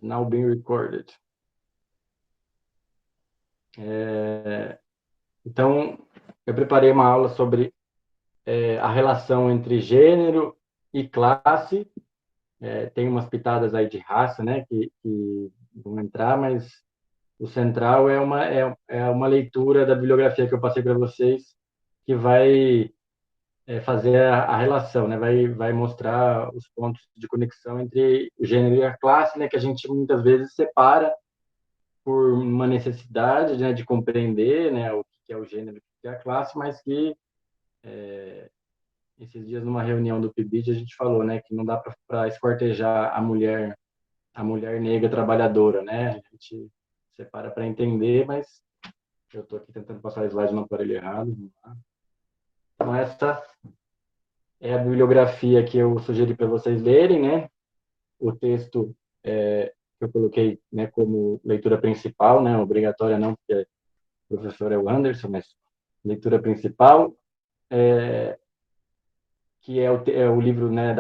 Now being recorded. Então, eu preparei uma aula sobre a relação entre gênero e classe. Tem umas pitadas aí de raça, né, que vão entrar, mas o central é uma leitura da bibliografia que eu passei para vocês, que vai fazer a relação, né, vai mostrar os pontos de conexão entre o gênero e a classe, né, que a gente muitas vezes separa por uma necessidade, né, de compreender, né, o que é o gênero, o que é a classe, mas que esses dias numa reunião do PIBID a gente falou, né, que não dá para esquartejar a mulher negra trabalhadora, né? A gente separa para entender, mas eu estou aqui tentando passar o slide no aparelho errado. Então essa é a bibliografia que eu sugeri para vocês lerem, né? O texto que eu coloquei, né, como leitura principal, né? Obrigatória não, porque o professor é o Anderson, mas leitura principal, que é o livro, né,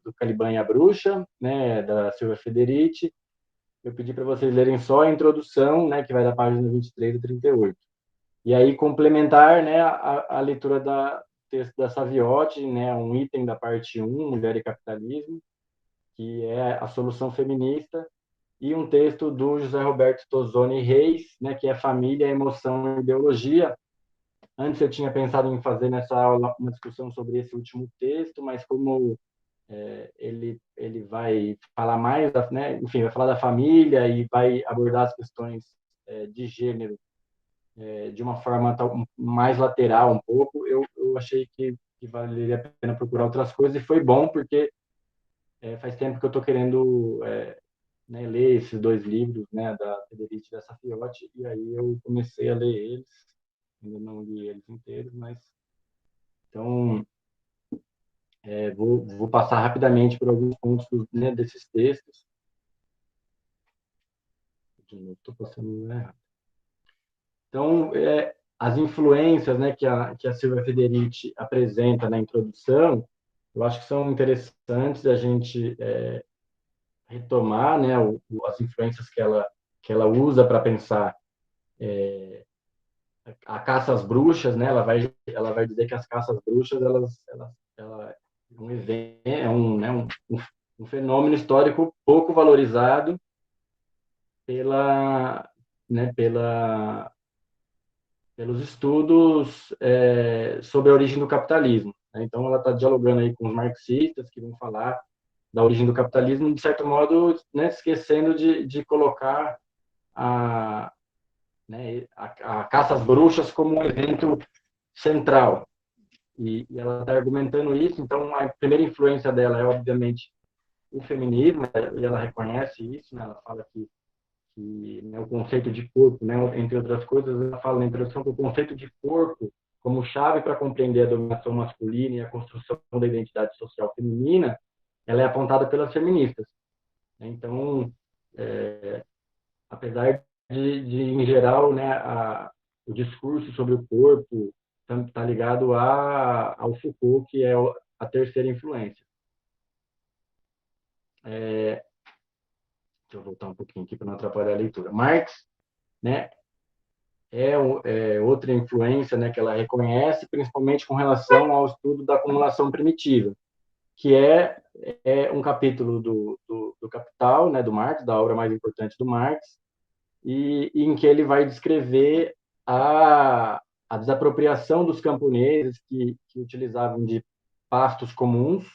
do Caliban e a Bruxa, né, da Silvia Federici. Eu pedi para vocês lerem só a introdução, né, que vai da página 23 a 38. E aí complementar, né, a leitura do texto da Saviotti, né, um item da parte 1, Mulher e Capitalismo, que é a solução feminista, e um texto do José Roberto Tozzoni Reis, né, que é Família, Emoção e Ideologia. Antes eu tinha pensado em fazer nessa aula uma discussão sobre esse último texto, mas como ele vai falar mais, né, enfim, vai falar da família e vai abordar as questões de gênero de uma forma mais lateral um pouco, eu achei que valeria a pena procurar outras coisas, e foi bom porque faz tempo que eu estou querendo né, ler esses dois livros, né, da Federici e da Safiotti, e aí eu comecei a ler eles, ainda não li eles inteiros, mas então vou passar rapidamente por alguns pontos, né, desses textos. De novo, estou passando errado. Então, as influências, né, que a Silvia Federici apresenta na introdução, eu acho que são interessantes a gente retomar, né, as influências que ela usa para pensar a caça às bruxas, né? Ela vai dizer que as caças às bruxas ela é um evento, né, um fenômeno histórico pouco valorizado pela, né, pelos estudos sobre a origem do capitalismo, né? Então, ela está dialogando aí com os marxistas que vão falar da origem do capitalismo, de certo modo, né, esquecendo de colocar a caça às bruxas como um evento central. E ela está argumentando isso. Então, a primeira influência dela é, obviamente, o feminismo, e ela reconhece isso, né? Ela fala que né, o conceito de corpo, né, entre outras coisas, ela fala na introdução que o conceito de corpo como chave para compreender a dominação masculina e a construção da identidade social feminina, ela é apontada pelas feministas. Então, apesar em geral, né, o discurso sobre o corpo está ligado ao Foucault, que é a terceira influência. Deixa eu voltar um pouquinho aqui para não atrapalhar a leitura. Marx, né, outra influência, né, que ela reconhece, principalmente com relação ao estudo da acumulação primitiva, que é um capítulo do Capital, né, do Marx, da obra mais importante do Marx, e em que ele vai descrever a desapropriação dos camponeses que utilizavam de pastos comuns,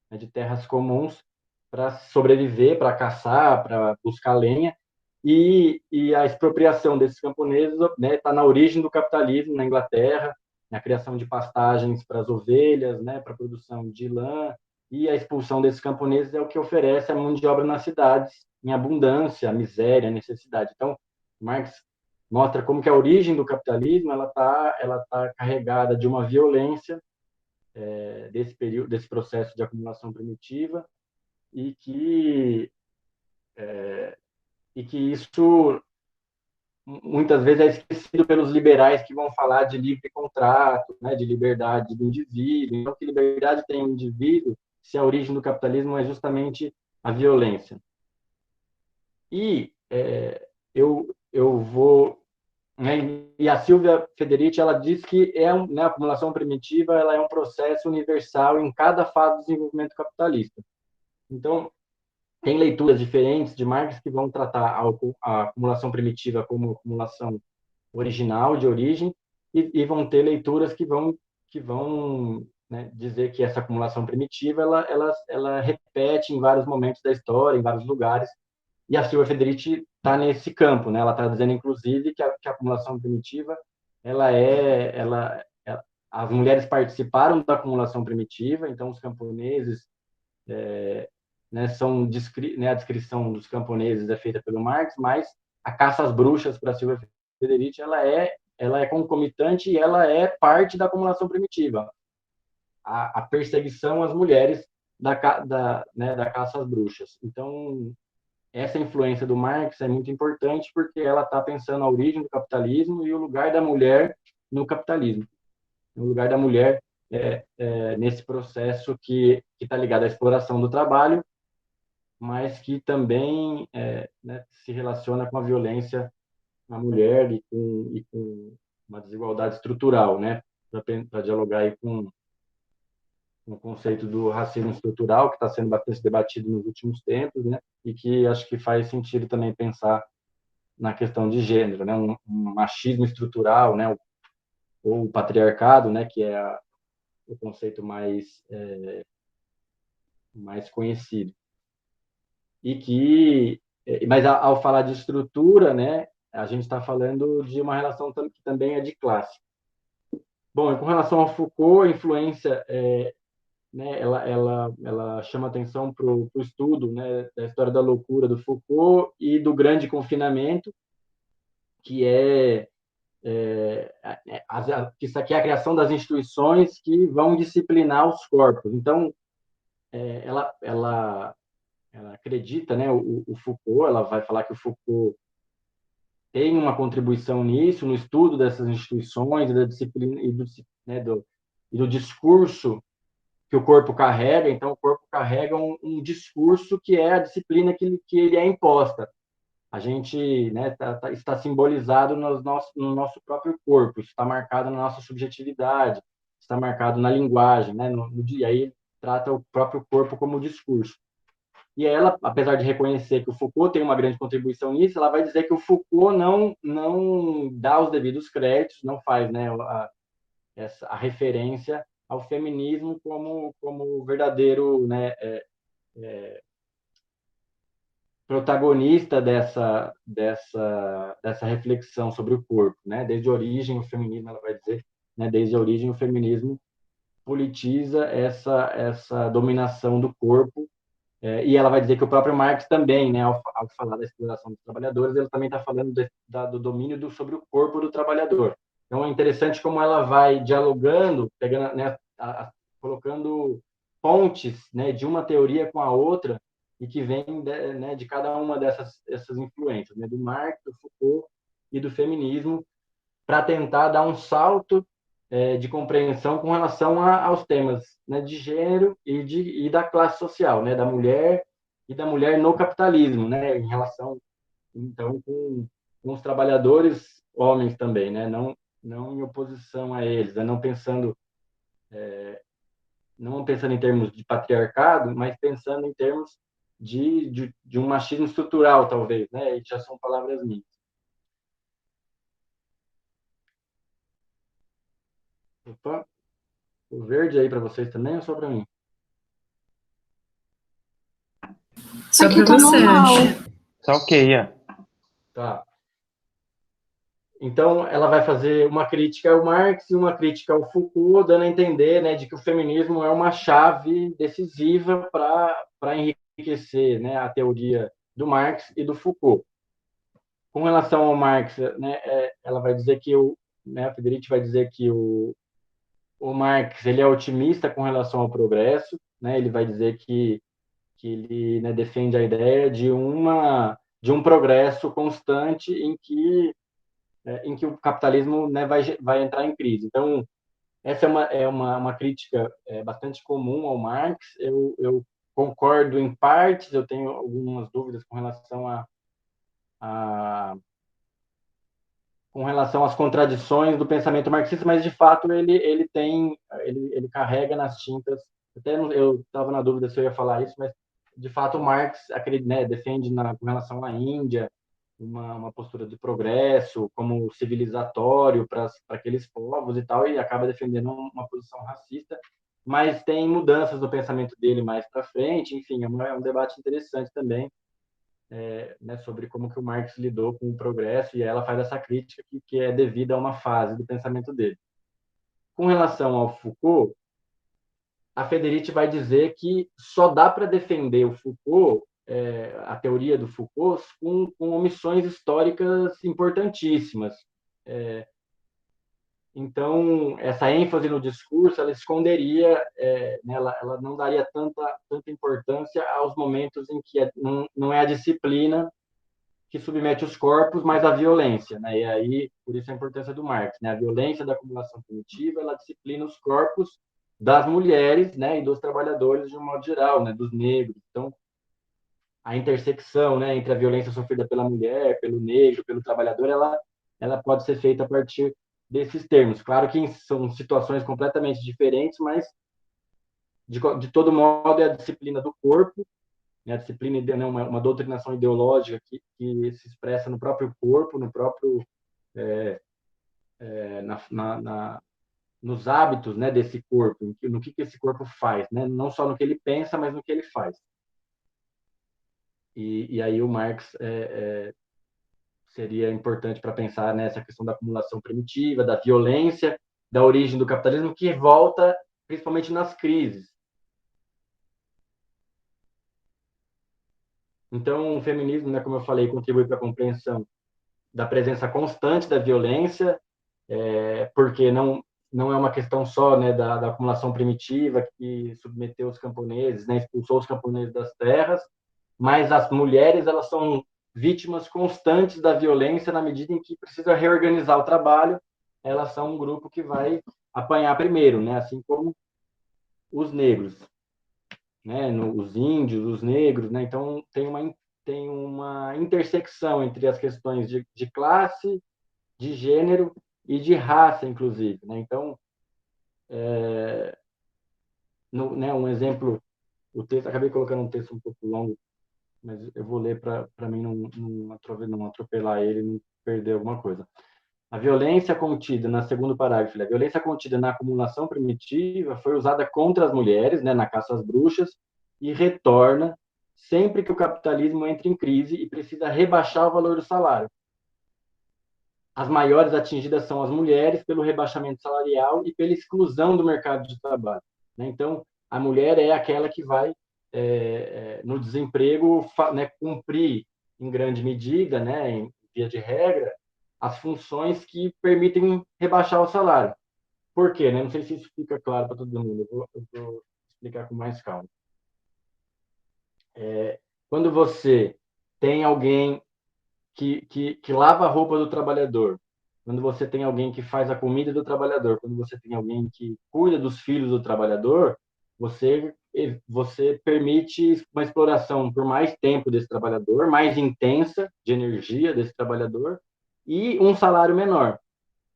né, de terras comuns, para sobreviver, para caçar, para buscar lenha, e a expropriação desses camponeses, né, está na origem do capitalismo na Inglaterra, na criação de pastagens para as ovelhas, né, para a produção de lã, e a expulsão desses camponeses é o que oferece a mão de obra nas cidades, em abundância, a miséria, a necessidade. Então, Marx mostra como que a origem do capitalismo ela tá carregada de uma violência desse período, desse processo de acumulação primitiva, e que isso muitas vezes é esquecido pelos liberais que vão falar de livre contrato, né, de liberdade do indivíduo. Então, que liberdade tem o indivíduo se a origem do capitalismo é justamente a violência? E eu vou, né, e a Silvia Federici, ela diz que né, a acumulação primitiva ela é um processo universal em cada fase do desenvolvimento capitalista. Então, tem leituras diferentes de Marx que vão tratar a acumulação primitiva como acumulação original, de origem, e vão ter leituras que vão né, dizer que essa acumulação primitiva ela repete em vários momentos da história, em vários lugares, e a Silvia Federici está nesse campo, né? Ela está dizendo, inclusive, que a acumulação primitiva, as mulheres participaram da acumulação primitiva, então os camponeses, né, né, a descrição dos camponeses é feita pelo Marx, mas a caça às bruxas para Silvia Federici, ela é concomitante e ela é parte da acumulação primitiva. A perseguição às mulheres né, da caça às bruxas. Então, essa influência do Marx é muito importante porque ela está pensando a origem do capitalismo e o lugar da mulher no capitalismo. O lugar da mulher nesse processo que está ligado à exploração do trabalho, mas que também né, se relaciona com a violência à mulher e com uma desigualdade estrutural, né? Para dialogar aí com o conceito do racismo estrutural, que está sendo bastante debatido nos últimos tempos, né? E que acho que faz sentido também pensar na questão de gênero, né? Um machismo estrutural, né? Ou o patriarcado, né? Que é o conceito mais conhecido. E que, mas ao falar de estrutura, né? A gente está falando de uma relação que também é de classe. Bom, e com relação ao Foucault, a influência né, ela chama atenção para o estudo, né, da história da loucura do Foucault e do grande confinamento, que que isso aqui é a criação das instituições que vão disciplinar os corpos. Então, ela acredita, né, o Foucault, ela vai falar que o Foucault tem uma contribuição nisso, no estudo dessas instituições, da disciplina né, do discurso que o corpo carrega. Então, o corpo carrega um discurso que é a disciplina que ele é imposta. A gente né, está simbolizado no nosso próprio corpo, isso está marcado na nossa subjetividade, está marcado na linguagem, né, no dia. Aí trata o próprio corpo como discurso. E ela, apesar de reconhecer que o Foucault tem uma grande contribuição nisso, ela vai dizer que o Foucault não dá os devidos créditos, não faz né, a referência ao feminismo como verdadeiro né, protagonista dessa reflexão sobre o corpo. Né? Desde a origem, o feminismo, ela vai dizer, né, desde a origem, o feminismo politiza essa dominação do corpo. E ela vai dizer que o próprio Marx também, né, ao falar da exploração dos trabalhadores, ele também está falando do domínio sobre o corpo do trabalhador. Então é interessante como ela vai dialogando, pegando, né, colocando pontes, né, de uma teoria com a outra e que vem né, de cada uma dessas influências, né, do Marx, do Foucault e do feminismo, para tentar dar um salto de compreensão com relação aos temas né, de gênero e da classe social, né, da mulher e da mulher no capitalismo, né, em relação então com os trabalhadores homens também, né, não em oposição a eles, né, não pensando em termos de patriarcado, mas pensando em termos de um machismo estrutural, talvez, né, e já são palavras minhas. Opa, o verde aí para vocês também ou só para mim? Só Aqui para tá você, normal. acho. Tá ok, Tá. Então, ela vai fazer uma crítica ao Marx e uma crítica ao Foucault, dando a entender né, de que o feminismo é uma chave decisiva para enriquecer né, a teoria do Marx e do Foucault. Com relação ao Marx, né, ela vai dizer que né, a Federici vai dizer que o Marx ele é otimista com relação ao progresso, né, ele vai dizer que ele né, defende a ideia de um progresso constante em que o capitalismo né, vai entrar em crise. Então, essa uma crítica bastante comum ao Marx. Eu concordo em partes, eu tenho algumas dúvidas com relação a com relação às contradições do pensamento marxista, mas de fato ele carrega nas tintas. Até eu estava na dúvida se eu ia falar isso, mas de fato o Marx acredita, né, defende com relação à Índia uma postura de progresso como civilizatório para aqueles povos e tal, e acaba defendendo uma posição racista, mas tem mudanças no pensamento dele mais para frente, enfim, é um debate interessante também, né, sobre como que o Marx lidou com o progresso, e ela faz essa crítica que é devida a uma fase do pensamento dele. Com relação ao Foucault, a Federici vai dizer que só dá para defender o Foucault, a teoria do Foucault, com omissões históricas importantíssimas. Então, essa ênfase no discurso, ela esconderia, né, ela não daria tanta importância aos momentos em que não é a disciplina que submete os corpos, mas a violência, né? E aí, por isso a importância do Marx, né? A violência da acumulação primitiva, ela disciplina os corpos das mulheres, né, e dos trabalhadores de um modo geral, né, dos negros. Então, a intersecção, né, entre a violência sofrida pela mulher, pelo negro, pelo trabalhador, ela pode ser feita a partir desses termos. Claro que são situações completamente diferentes, mas de todo modo é a disciplina do corpo, né, a disciplina, né, uma doutrinação ideológica que se expressa no próprio corpo, no próprio nos hábitos, né, desse corpo, no que esse corpo faz, né, não só no que ele pensa, mas no que ele faz. E aí o Marx seria importante para pensar nessa questão da acumulação primitiva, da violência, da origem do capitalismo, que volta principalmente nas crises. Então, o feminismo, né, como eu falei, contribui para a compreensão da presença constante da violência, porque não é uma questão só, né, da acumulação primitiva que submeteu os camponeses, né, expulsou os camponeses das terras, mas as mulheres, elas são vítimas constantes da violência na medida em que precisa reorganizar o trabalho, elas são um grupo que vai apanhar primeiro, né, assim como os negros, né, os índios, os negros, né, então tem uma intersecção entre as questões de classe, de gênero e de raça, inclusive, né? Então, né, um exemplo, o texto, acabei colocando um texto um pouco longo, mas eu vou ler para mim não atropelar ele, não perder alguma coisa. A violência contida, na segundo parágrafo, a violência contida na acumulação primitiva foi usada contra as mulheres, né, na caça às bruxas, e retorna sempre que o capitalismo entra em crise e precisa rebaixar o valor do salário. As maiores atingidas são as mulheres pelo rebaixamento salarial e pela exclusão do mercado de trabalho, né? Então, a mulher é aquela que vai, no desemprego, né, cumprir em grande medida, né, em via de regra, as funções que permitem rebaixar o salário. Por quê? Né? Não sei se isso fica claro para todo mundo. Eu vou explicar com mais calma. Quando você tem alguém que lava a roupa do trabalhador, quando você tem alguém que faz a comida do trabalhador, quando você tem alguém que cuida dos filhos do trabalhador, você permite uma exploração por mais tempo desse trabalhador, mais intensa de energia desse trabalhador e um salário menor,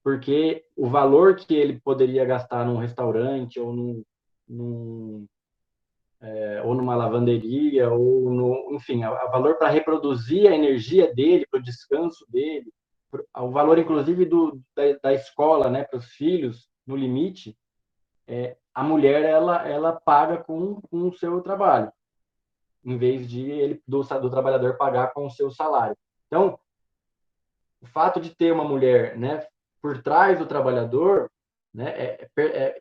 porque o valor que ele poderia gastar num restaurante num ou numa lavanderia, ou enfim, o valor para reproduzir a energia dele, para o descanso dele, o valor, inclusive, da escola, né, para os filhos, no limite, a mulher, ela paga com o seu trabalho, em vez de do trabalhador pagar com o seu salário. Então, o fato de ter uma mulher, né, por trás do trabalhador, né,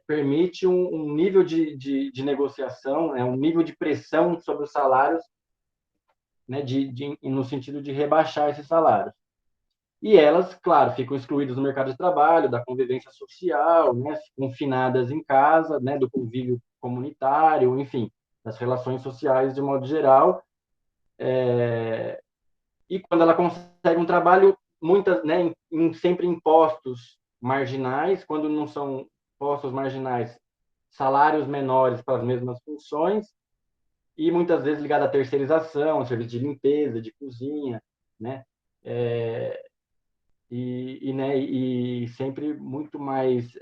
permite um nível de negociação, um nível de pressão sobre os salários, né, no sentido de rebaixar esses salários. E elas, claro, ficam excluídas do mercado de trabalho, da convivência social, né, confinadas em casa, né, do convívio comunitário, enfim, das relações sociais de modo geral. E quando ela consegue um trabalho, muitas, né, sempre em postos marginais, quando não são postos marginais, salários menores para as mesmas funções, e muitas vezes ligado à terceirização, serviço de limpeza, de cozinha, né? Né, e sempre muito mais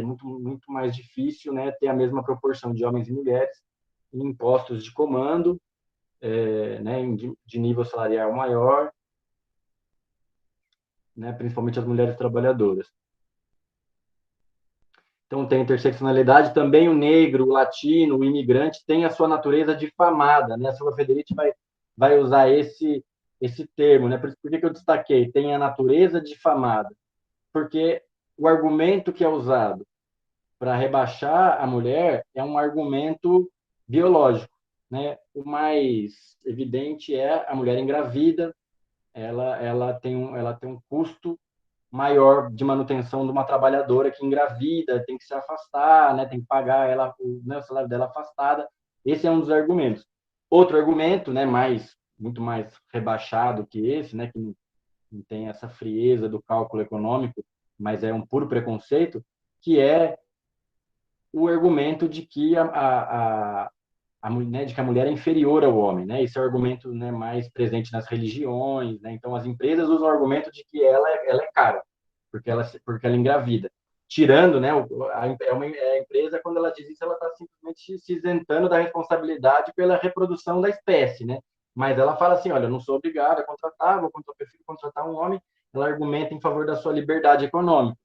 muito mais difícil, né, ter a mesma proporção de homens e mulheres em postos de comando, né, de nível salarial maior, né, principalmente as mulheres trabalhadoras. Então, tem interseccionalidade, também o negro, o latino, o imigrante tem a sua natureza difamada, né? A Silvia Federici vai usar esse termo, né? Por que eu destaquei? Tem a natureza difamada, porque o argumento que é usado para rebaixar a mulher é um argumento biológico, né? O mais evidente é a mulher engravida, ela tem um custo maior de manutenção de uma trabalhadora que engravida, tem que se afastar, né, tem que pagar ela, né, o salário dela afastada. Esse é um dos argumentos. Outro argumento, né, muito mais rebaixado que esse, né, que não tem essa frieza do cálculo econômico, mas é um puro preconceito, que é o argumento de que né, de que a mulher é inferior ao homem, né? Esse é o argumento, né, mais presente nas religiões, né? Então as empresas usam o argumento de que ela é cara, porque ela engravida. Tirando, né, a empresa, quando ela diz isso, ela está simplesmente se isentando da responsabilidade pela reprodução da espécie, né? Mas ela fala assim, olha, eu não sou obrigada a contratar, eu prefiro contratar um homem. Ela argumenta em favor da sua liberdade econômica,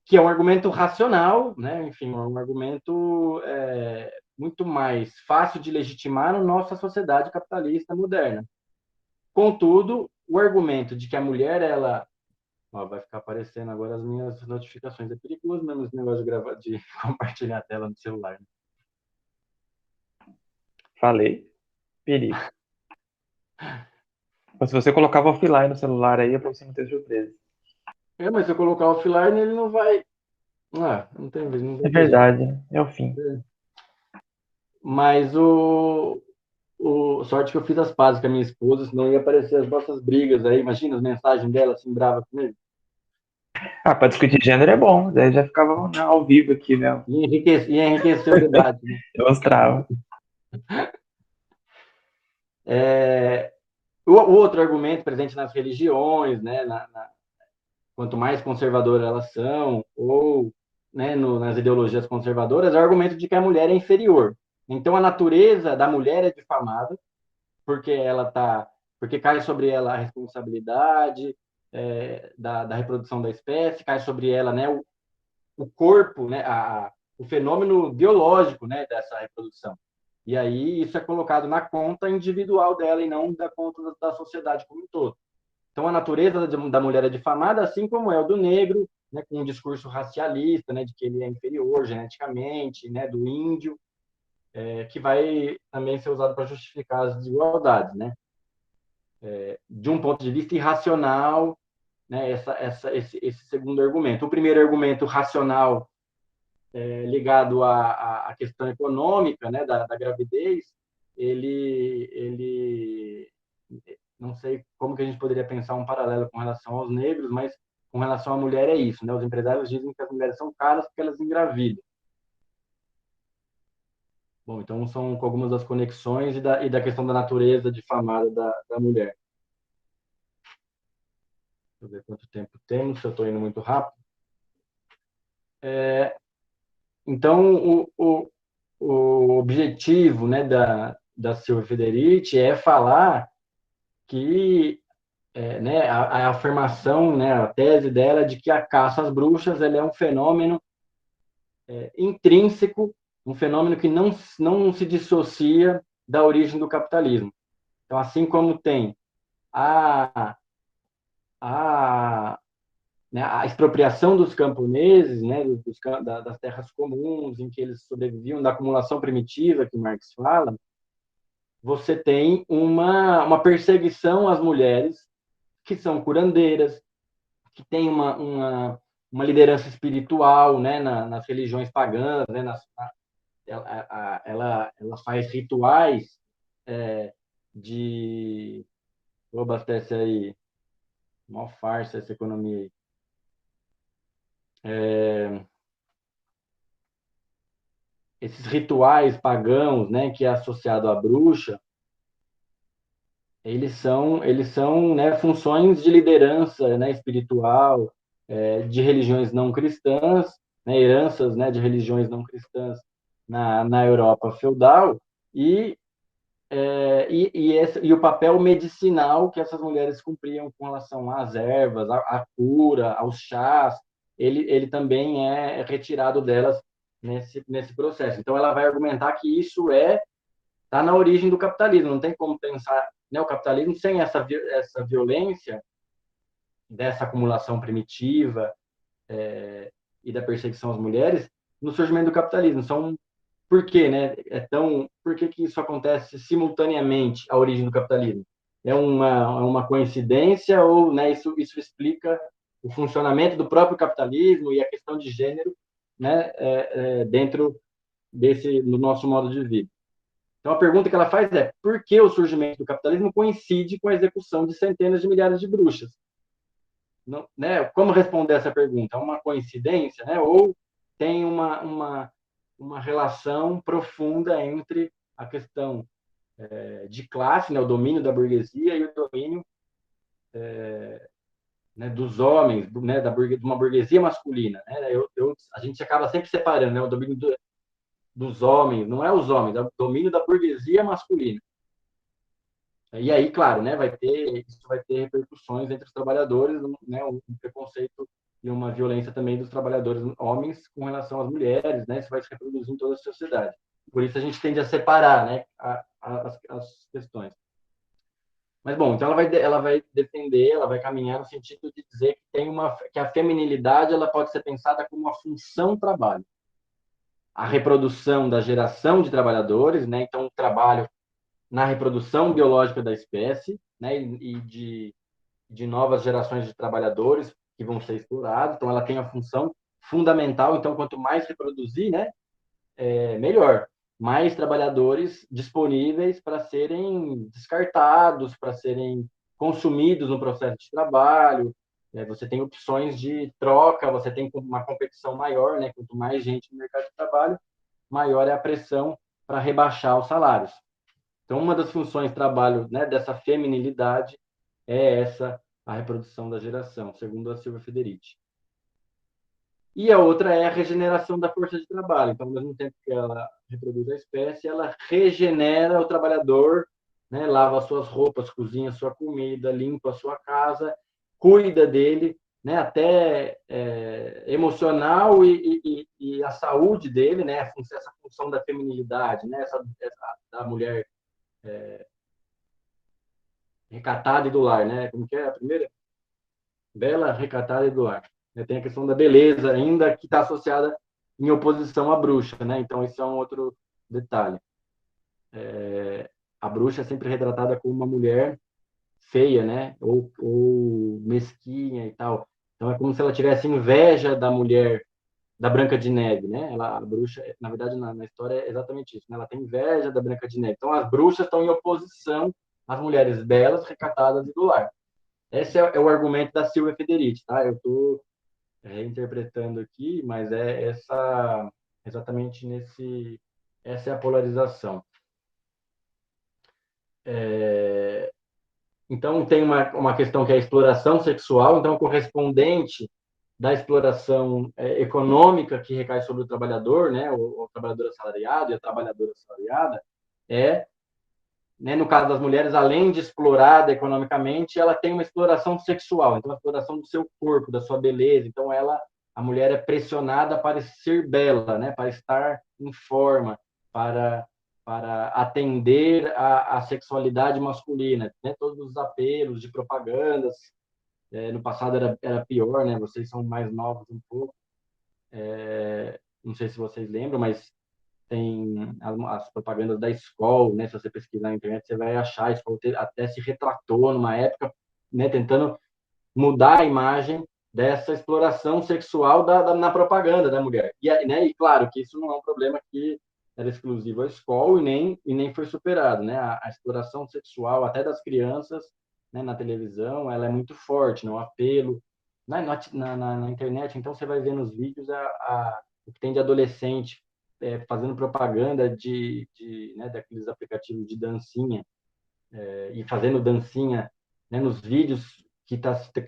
que é um argumento racional, né? Enfim, um argumento muito mais fácil de legitimar na nossa sociedade capitalista moderna. Contudo, o argumento de que a mulher, ela... Ó, vai ficar aparecendo agora as minhas notificações. É perigoso mesmo esse negócio de compartilhar a tela no celular. Né? Falei. Perigo. Mas se você colocava offline no celular aí, é pra você não ter surpresa. Mas se eu colocar offline, ele não vai... não tem jeito. Não É vai ter jeito. verdade, é o fim. Mas sorte que eu fiz as pazes com a minha esposa, senão ia aparecer as nossas brigas aí. Imagina as mensagens dela assim, brava comigo. Ah, pra discutir gênero é bom, daí já ficava né, ao vivo aqui, né? Ia enriquecer o debate. Né? Eu mostrava. O outro argumento presente nas religiões, né, quanto mais conservadoras elas são, ou né, nas ideologias conservadoras, é o argumento de que a mulher é inferior. Então, a natureza da mulher é difamada, porque porque cai sobre ela a responsabilidade da reprodução da espécie, cai sobre ela, né, o corpo, né, o fenômeno biológico, né, dessa reprodução. E aí isso é colocado na conta individual dela e não da conta da sociedade como um todo. Então a natureza da mulher é difamada, assim como é o do negro, né, com um discurso racialista, né, de que ele é inferior geneticamente, né, do índio, que vai também ser usado para justificar as desigualdades, né? De um ponto de vista irracional, né, esse segundo argumento. O primeiro argumento racional ligado à questão econômica, né, da gravidez, ele não sei como que a gente poderia pensar um paralelo com relação aos negros, mas com relação à mulher é isso, né? Os empresários dizem que as mulheres são caras porque elas engravidam. Bom, então são com algumas das conexões e da questão da natureza difamada da mulher. Deixa eu ver quanto tempo temos, se eu estou indo muito rápido. Então, o objetivo, né, da Silvia Federici é falar que né, a afirmação, né, a tese dela de que a caça às bruxas ela é um fenômeno intrínseco, um fenômeno que não se dissocia da origem do capitalismo. Então, assim como tem a, a, né, a expropriação dos camponeses, né, das terras comuns, em que eles sobreviviam, da acumulação primitiva, que Marx fala, você tem uma perseguição às mulheres que são curandeiras, que têm uma liderança espiritual, né, nas religiões pagãs, né, ela faz rituais de... Vou abastecer aí, uma farsa essa economia aí. Esses rituais pagãos, né, que é associado à bruxa, eles são, né, funções de liderança, né, espiritual, de religiões não cristãs, né, heranças, né, de religiões não cristãs na Europa feudal, e, e o papel medicinal que essas mulheres cumpriam com relação às ervas, à cura, aos chás, ele também é retirado delas nesse processo. Então, ela vai argumentar que isso está na origem do capitalismo. Não tem como pensar, né, o capitalismo sem essa violência, dessa acumulação primitiva, e da perseguição às mulheres, no surgimento do capitalismo. Por quê, né? Por que isso acontece simultaneamente à origem do capitalismo? É uma coincidência ou, né, isso explica o funcionamento do próprio capitalismo e a questão de gênero, né, dentro no nosso modo de vida? Então, a pergunta que ela faz é: por que o surgimento do capitalismo coincide com a execução de centenas de milhares de bruxas? Não, né? Como responder essa pergunta? É uma coincidência, né? Ou tem uma relação profunda entre a questão de classe, né? O domínio da burguesia e o domínio, né, dos homens, né? De uma burguesia masculina, né? A gente acaba sempre separando, né? O domínio dos homens, não é os homens, é o domínio da burguesia masculina. E aí, claro, né, isso vai ter repercussões entre os trabalhadores, né, um preconceito e uma violência também dos trabalhadores homens com relação às mulheres, né, isso vai se reproduzir em toda a sociedade. Por isso a gente tende a separar, né, as questões. Mas, bom, então ela vai defender, ela vai caminhar no sentido de dizer que a feminilidade ela pode ser pensada como uma função trabalho. A reprodução da geração de trabalhadores, né, então o trabalho na reprodução biológica da espécie, né, e de novas gerações de trabalhadores que vão ser explorados. Então, ela tem a função fundamental. Então, quanto mais reproduzir, né, melhor. Mais trabalhadores disponíveis para serem descartados, para serem consumidos no processo de trabalho. Você tem opções de troca, você tem uma competição maior, né? Quanto mais gente no mercado de trabalho, maior é a pressão para rebaixar os salários. Então, uma das funções de trabalho, né, dessa feminilidade é a reprodução da geração, segundo a Silvia Federici. E a outra é a regeneração da força de trabalho. Então, ao mesmo tempo que ela reproduz a espécie, ela regenera o trabalhador, né, lava suas roupas, cozinha sua comida, limpa a sua casa, cuida dele, né, até emocional e a saúde dele, né, essa função da feminilidade, né, essa da mulher recatada e do lar, né? Como que é a primeira? Bela, recatada e do lar. Tem a questão da beleza ainda, que está associada em oposição à bruxa, né? Então, esse é um outro detalhe. A bruxa é sempre retratada como uma mulher feia, né? Ou mesquinha e tal. Então, é como se ela tivesse inveja da mulher, da Branca de Neve, né? A bruxa, na verdade, na história é exatamente isso, né? Ela tem inveja da Branca de Neve. Então, as bruxas estão em oposição às mulheres belas, recatadas e do lar. Esse é o argumento da Silvia Federici, tá? Eu estou reinterpretando aqui, mas exatamente essa é a polarização. Então, tem uma questão que é a exploração sexual, então, correspondente da exploração econômica que recai sobre o trabalhador, né, o trabalhador assalariado e a trabalhadora assalariada, né, no caso das mulheres, além de explorada economicamente, ela tem uma exploração sexual, então a exploração do seu corpo, da sua beleza. Então a mulher é pressionada para ser bela, né, para estar em forma, para atender a sexualidade masculina, né, todos os apelos de propagandas. No passado era pior, né? Vocês são mais novos um pouco. Não sei se vocês lembram, mas tem as propagandas da escola, né? Se você pesquisar na internet, você vai achar. A escola até se retratou numa época, né? Tentando mudar a imagem dessa exploração sexual na propaganda da mulher. Né? E claro que isso não é um problema que era exclusivo à escola e nem foi superado, né? A exploração sexual até das crianças, né, na televisão, ela é muito forte, no apelo. Na internet, então você vai ver nos vídeos o que tem de adolescente fazendo propaganda né, daqueles aplicativos de dancinha, e fazendo dancinha, né, nos vídeos que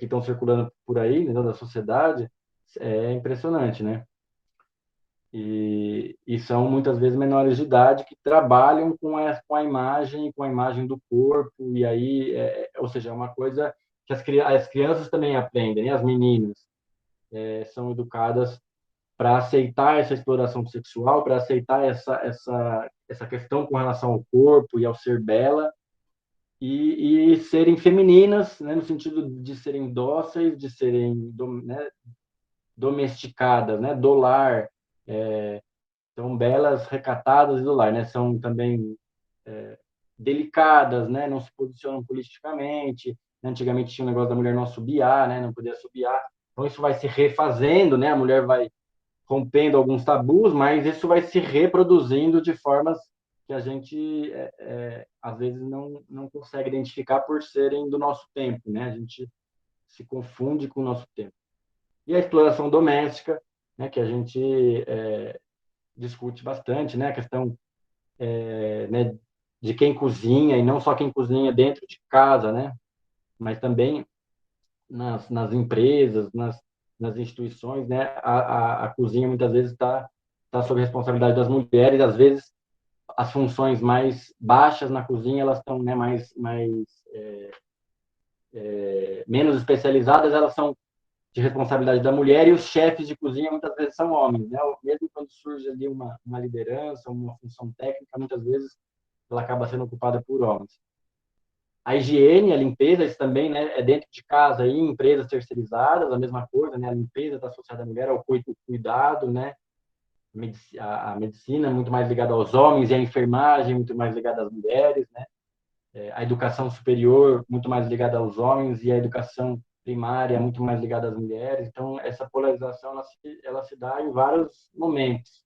estão circulando por aí, né, da sociedade, é impressionante, né? E são muitas vezes menores de idade que trabalham com a imagem do corpo, e aí, ou seja, é uma coisa que as crianças também aprendem, né? As meninas são educadas para aceitar essa exploração sexual, para aceitar essa questão com relação ao corpo e ao ser bela, e serem femininas, né, no sentido de serem dóceis, de serem né, domesticadas, né, do lar, são belas, recatadas e do lar, né, são também delicadas, né, não se posicionam politicamente, né, antigamente tinha o negócio da mulher não assobiar, né, não podia assobiar, então isso vai se refazendo, né, a mulher vai rompendo alguns tabus, mas isso vai se reproduzindo de formas que a gente às vezes não consegue identificar por serem do nosso tempo, né? A gente se confunde com o nosso tempo. E a exploração doméstica, né? Que a gente discute bastante, né? A questão né? De quem cozinha e não só quem cozinha dentro de casa, né? Mas também nas empresas, nas instituições, né? A cozinha muitas vezes está sob responsabilidade das mulheres, às vezes as funções mais baixas na cozinha elas estão, né, menos especializadas, elas são de responsabilidade da mulher, e os chefes de cozinha muitas vezes são homens, né? Mesmo quando surge ali uma liderança, uma função técnica, muitas vezes ela acaba sendo ocupada por homens. A higiene, a limpeza, isso também, né, é dentro de casa, aí, em empresas terceirizadas, a mesma coisa, né? A limpeza está associada à mulher, ao cuidado, né? A medicina é muito mais ligada aos homens, e a enfermagem muito mais ligada às mulheres, né? A educação superior muito mais ligada aos homens, e a educação primária muito mais ligada às mulheres. Então, essa polarização ela se dá em vários momentos.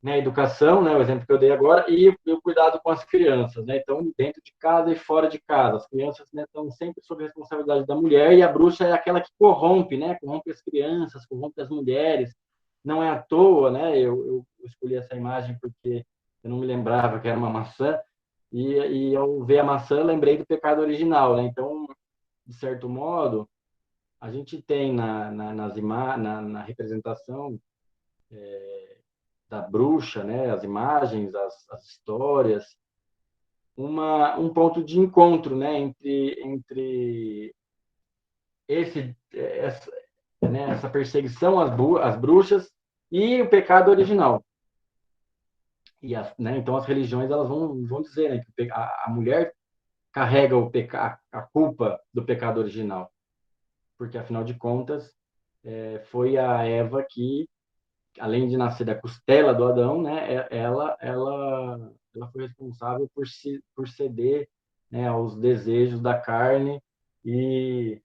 Né, a educação, né, o exemplo que eu dei agora, e o cuidado com as crianças, né? Então, dentro de casa e fora de casa, as crianças, né, estão sempre sob a responsabilidade da mulher, e a bruxa é aquela que corrompe, né? Corrompe as crianças, corrompe as mulheres. Não é à toa, né? Eu escolhi essa imagem porque eu não me lembrava que era uma maçã, e ao ver a maçã, lembrei do pecado original, né? Então, de certo modo, a gente tem na representação da bruxa, né, as imagens, as histórias, um ponto de encontro, né, entre essa perseguição às bruxas e o pecado original. Né, então as religiões elas vão dizer, né, que a mulher carrega a culpa do pecado original, porque afinal de contas foi a Eva que, além de nascer da costela do Adão, né, ela foi responsável por ceder, né, aos desejos da carne e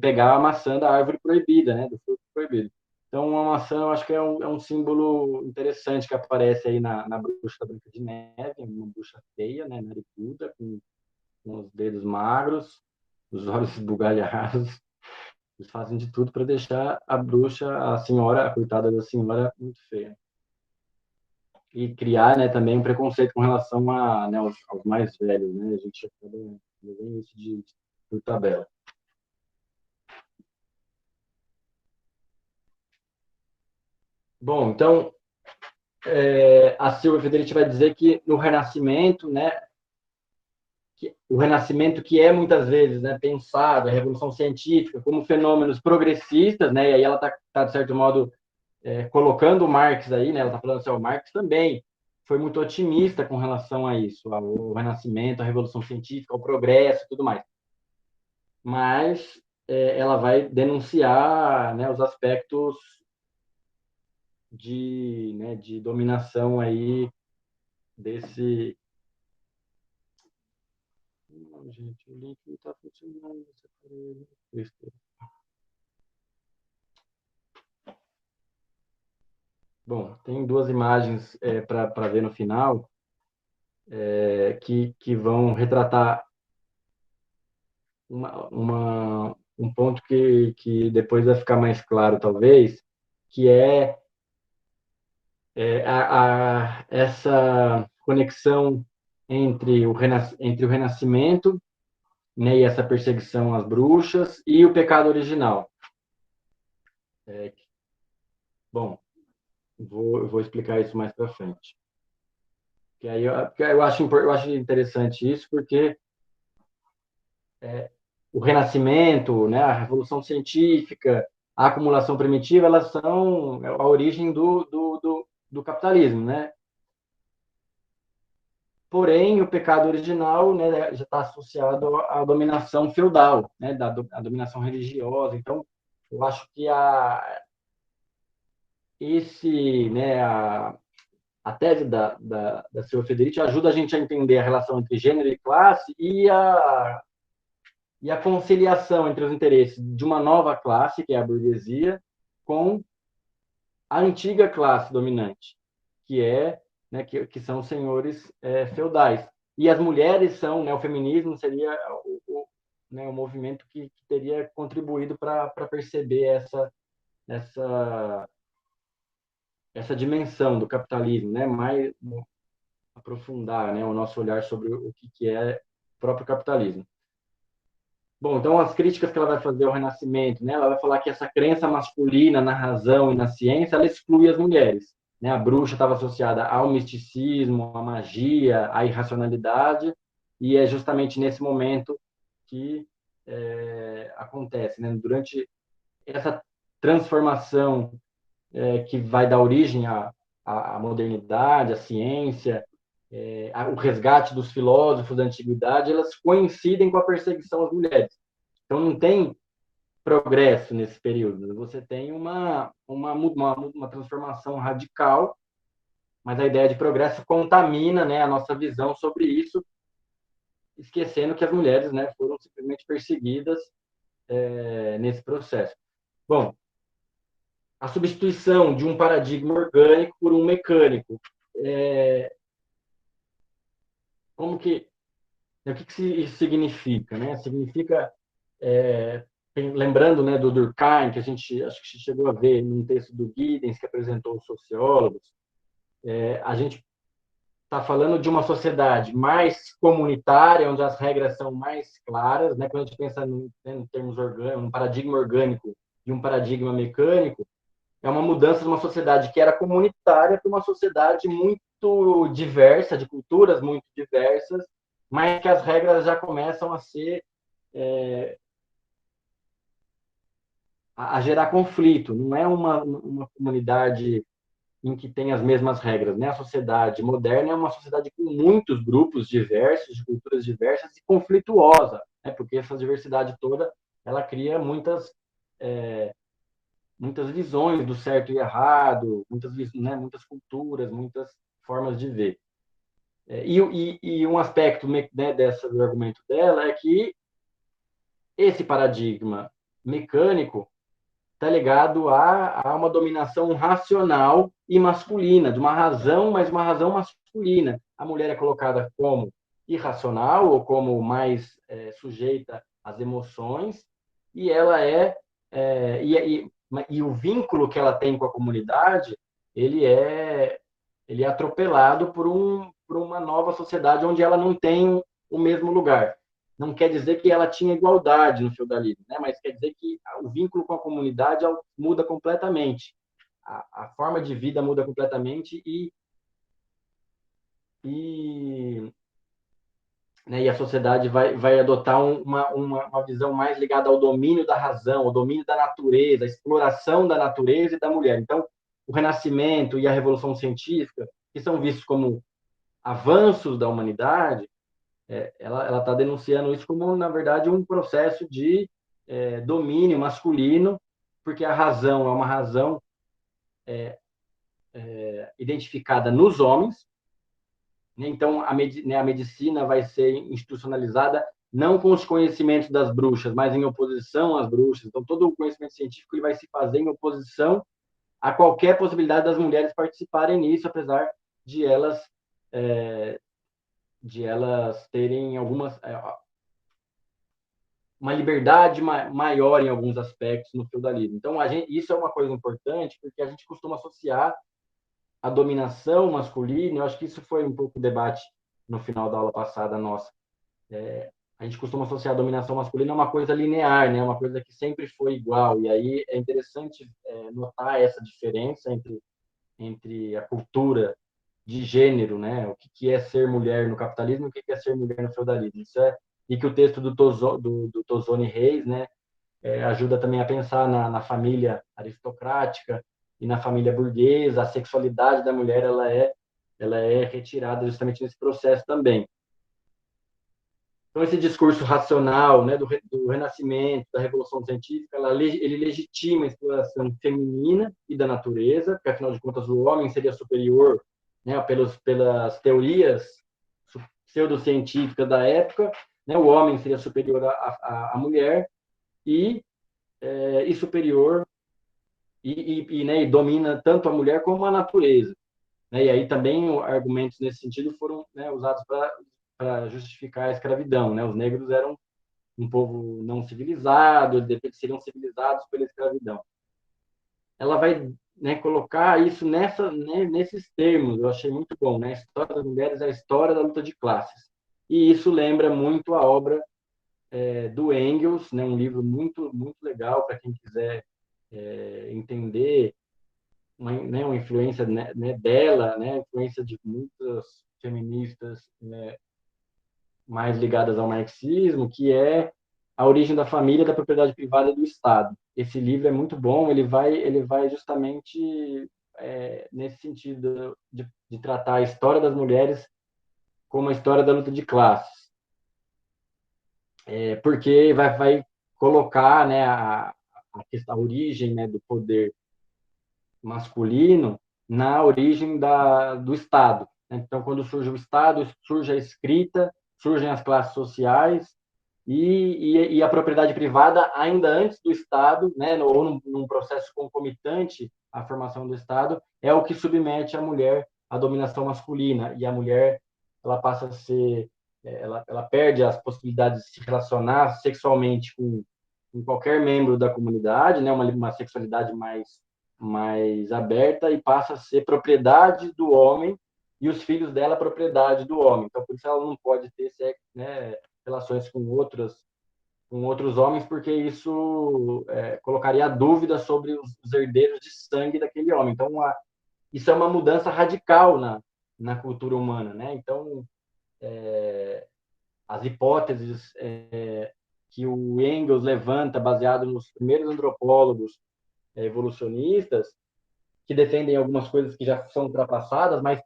pegar a maçã da árvore proibida, né, do fruto proibido. Então, uma maçã, eu acho que é um símbolo interessante que aparece aí na bruxa da Branca de Neve, uma bruxa feia, né, nariguda, com os dedos magros, os olhos esbugalhados. Eles fazem de tudo para deixar a bruxa, a senhora, a coitada da senhora, muito feia. E criar, né, também um preconceito com relação né, aos mais velhos, né? A gente acaba vendo isso por tabela. Bom, então, a Silvia Federici vai dizer que no Renascimento, né, o Renascimento que é muitas vezes, né, pensado, a Revolução Científica, como fenômenos progressistas, né, e aí ela está de certo modo, colocando o Marx aí, né, ela está falando assim, o Marx também foi muito otimista com relação a isso, ao Renascimento, à Revolução Científica, ao progresso e tudo mais. Mas ela vai denunciar, né, os aspectos né, de dominação aí desse... Não, gente, o link não está funcionando. Bom, tem duas imagens para ver no final que vão retratar um ponto que depois vai ficar mais claro, talvez, que essa conexão entre o Renascimento, né, e essa perseguição às bruxas, e o pecado original. Bom, eu vou explicar isso mais para frente. Que aí eu acho interessante isso, porque o Renascimento, né, a Revolução Científica, a acumulação primitiva, elas são a origem do capitalismo, né? Porém, o pecado original, né, já está associado à dominação feudal, né, à dominação religiosa. Então, eu acho que né, a tese da Silvia Federici ajuda a gente a entender a relação entre gênero e classe e a conciliação entre os interesses de uma nova classe, que é a burguesia, com a antiga classe dominante, que é, né, que são os senhores feudais. E as mulheres são, né, o feminismo seria né, o movimento que teria contribuído para perceber essa, essa dimensão do capitalismo, né, mais aprofundar, né, o nosso olhar sobre o que é o próprio capitalismo. Bom, então as críticas que ela vai fazer ao Renascimento, né, ela vai falar que essa crença masculina na razão e na ciência, ela exclui as mulheres, né? A bruxa estava associada ao misticismo, à magia, à irracionalidade, e é justamente nesse momento que acontece, né? Durante essa transformação que vai dar origem à modernidade, à ciência, o resgate dos filósofos da antiguidade, elas coincidem com a perseguição às mulheres. Então, não tem progresso nesse período. Você tem uma transformação radical, mas a ideia de progresso contamina, né, a nossa visão sobre isso, esquecendo que as mulheres, né, foram simplesmente perseguidas nesse processo. Bom, a substituição de um paradigma orgânico por um mecânico. Como que o que isso significa, né? Significa, lembrando, né, do Durkheim, que a gente acho que chegou a ver num texto do Giddens, que apresentou os sociólogos, a gente está falando de uma sociedade mais comunitária, onde as regras são mais claras, né? Quando a gente pensa em termos orgânicos, um paradigma orgânico e um paradigma mecânico, é uma mudança de uma sociedade que era comunitária para uma sociedade muito diversa, de culturas muito diversas, mas que as regras já começam a ser a gerar conflito. Não é uma comunidade em que tem as mesmas regras, né? A sociedade moderna é uma sociedade com muitos grupos diversos, de culturas diversas e conflituosa, né? Porque essa diversidade toda ela cria muitas visões do certo e errado, muitas culturas, muitas formas de ver. E um aspecto, né, do argumento dela é que esse paradigma mecânico está ligado a uma dominação racional e masculina, de uma razão, mas uma razão masculina. A mulher é colocada como irracional ou como mais sujeita às emoções, e ela e o vínculo que ela tem com a comunidade, ele é atropelado por uma nova sociedade onde ela não tem o mesmo lugar. Não quer dizer que ela tinha igualdade no feudalismo, né? Mas quer dizer que o vínculo com a comunidade muda completamente. A forma de vida muda completamente e, né, e a sociedade vai adotar uma visão mais ligada ao domínio da razão, ao domínio da natureza, à exploração da natureza e da mulher. Então, o Renascimento e a Revolução Científica, que são vistos como avanços da humanidade, ela está denunciando isso como, na verdade, um processo de domínio masculino, porque a razão é uma razão identificada nos homens, né? Então, a medicina vai ser institucionalizada não com os conhecimentos das bruxas, mas em oposição às bruxas. Então, todo o conhecimento científico ele vai se fazer em oposição a qualquer possibilidade das mulheres participarem nisso, apesar de elas terem uma liberdade maior em alguns aspectos no feudalismo. Então, isso é uma coisa importante, porque a gente costuma associar a dominação masculina, eu acho que isso foi um pouco o debate no final da aula passada nossa. A gente costuma associar a dominação masculina a uma coisa linear, né? Uma coisa que sempre foi igual. E aí é interessante notar essa diferença entre a cultura de gênero, né? O que é ser mulher no capitalismo e o que é ser mulher no feudalismo. E que o texto do Tozoni Reis, né, ajuda também a pensar na família aristocrática e na família burguesa. A sexualidade da mulher ela é retirada justamente nesse processo também. Então, esse discurso racional, né, do Renascimento, da Revolução Científica, ele legitima a exploração feminina e da natureza, porque, afinal de contas, o homem seria superior, né, pelas teorias pseudocientíficas da época, né, o homem seria superior à mulher e superior né, e domina tanto a mulher como a natureza. Né? E aí também argumentos nesse sentido foram, né, usados para justificar a escravidão. Né? Os negros eram um povo não civilizado, eles seriam civilizados pela escravidão. Ela vai, né, colocar isso nesses termos, eu achei muito bom. Né? A história das mulheres é a história da luta de classes. E isso lembra muito a obra do Engels, né? Um livro muito, muito legal para quem quiser entender uma influência, né, dela, né, influência de muitas feministas, né, mais ligadas ao marxismo, que é A Origem da Família, da Propriedade Privada e do Estado. Esse livro é muito bom, ele vai justamente nesse sentido de tratar a história das mulheres como a história da luta de classes, porque vai colocar, né, a origem, né, do poder masculino na origem do Estado. Então, quando surge o Estado, surge a escrita, surgem as classes sociais e a propriedade privada, ainda antes do Estado, né, ou num processo concomitante à formação do Estado, é o que submete a mulher à dominação masculina. E a mulher ela passa a ser, ela perde as possibilidades de se relacionar sexualmente com qualquer membro da comunidade, né, uma sexualidade mais aberta, e passa a ser propriedade do homem e os filhos dela propriedade do homem. Então, por isso ela não pode ter né, relações com outros homens, porque isso colocaria dúvida sobre os herdeiros de sangue daquele homem. Então, isso é uma mudança radical na cultura humana, né? Então, as hipóteses que o Engels levanta, baseado nos primeiros antropólogos evolucionistas, que defendem algumas coisas que já são ultrapassadas, mas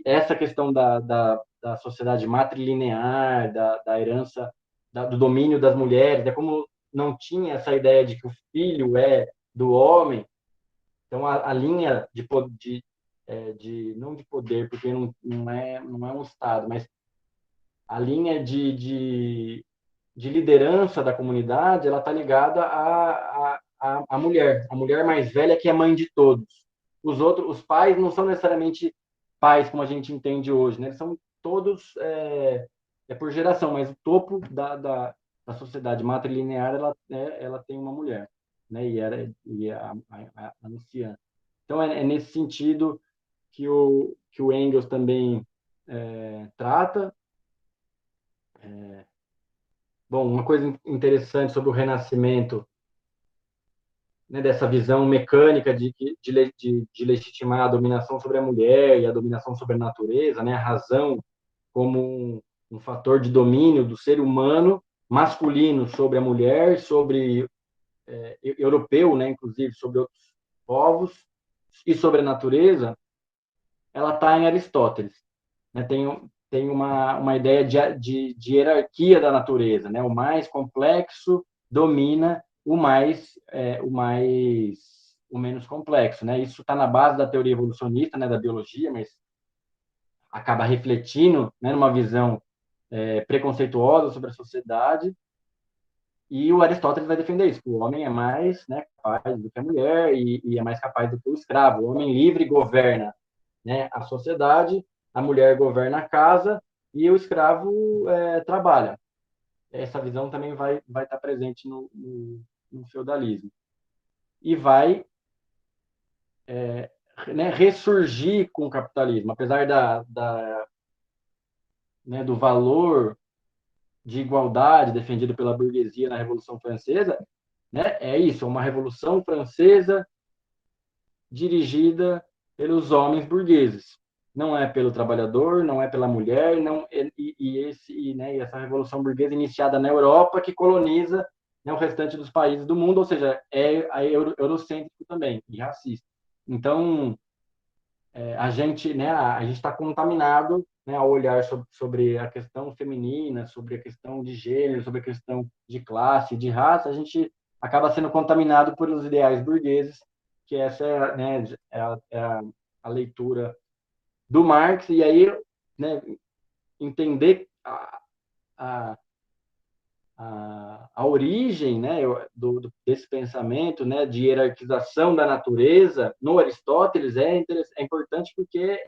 essa questão da sociedade matrilinear, da herança, do domínio das mulheres, como não tinha essa ideia de que o filho é do homem, então a linha não de poder, porque não é um Estado, mas a linha de liderança da comunidade, ela está ligada à mulher. A mulher mais velha que é mãe de todos. Os pais não são necessariamente pais como a gente entende hoje, né? Eles são todos por geração, mas o topo da sociedade matrilinear ela tem uma mulher, né? E a anciã. Então é nesse sentido que o Engels também trata. Bom, uma coisa interessante sobre o Renascimento, né, dessa visão mecânica de legitimar a dominação sobre a mulher e a dominação sobre a natureza, né, a razão como um fator de domínio do ser humano masculino sobre a mulher, sobre europeu, né, inclusive sobre outros povos e sobre a natureza, ela está em Aristóteles. Né? Tem uma ideia de hierarquia da natureza, né? O mais complexo domina o menos complexo, né? Isso está na base da teoria evolucionista, né, da biologia, mas acaba refletindo, né, numa visão preconceituosa sobre a sociedade. E o Aristóteles vai defender isso, que o homem é mais, né, capaz do que a mulher e é mais capaz do que o escravo. O homem livre governa, né, a sociedade, a mulher governa a casa e o escravo trabalha. Essa visão também vai estar presente no feudalismo. E vai né, ressurgir com o capitalismo, apesar né, do valor de igualdade defendido pela burguesia na Revolução Francesa, né, é isso, é uma Revolução Francesa dirigida pelos homens burgueses. Não é pelo trabalhador, não é pela mulher, não e essa revolução burguesa iniciada na Europa que coloniza, né, o restante dos países do mundo, ou seja, é eurocêntrico também e racista. Então, a gente está contaminado, né, ao olhar sobre a questão feminina, sobre a questão de gênero, sobre a questão de classe, de raça, a gente acaba sendo contaminado por os ideais burgueses, que essa é, né, a leitura do Marx, e aí, né, entender a, a origem, né, desse pensamento, né, de hierarquização da natureza no Aristóteles é importante porque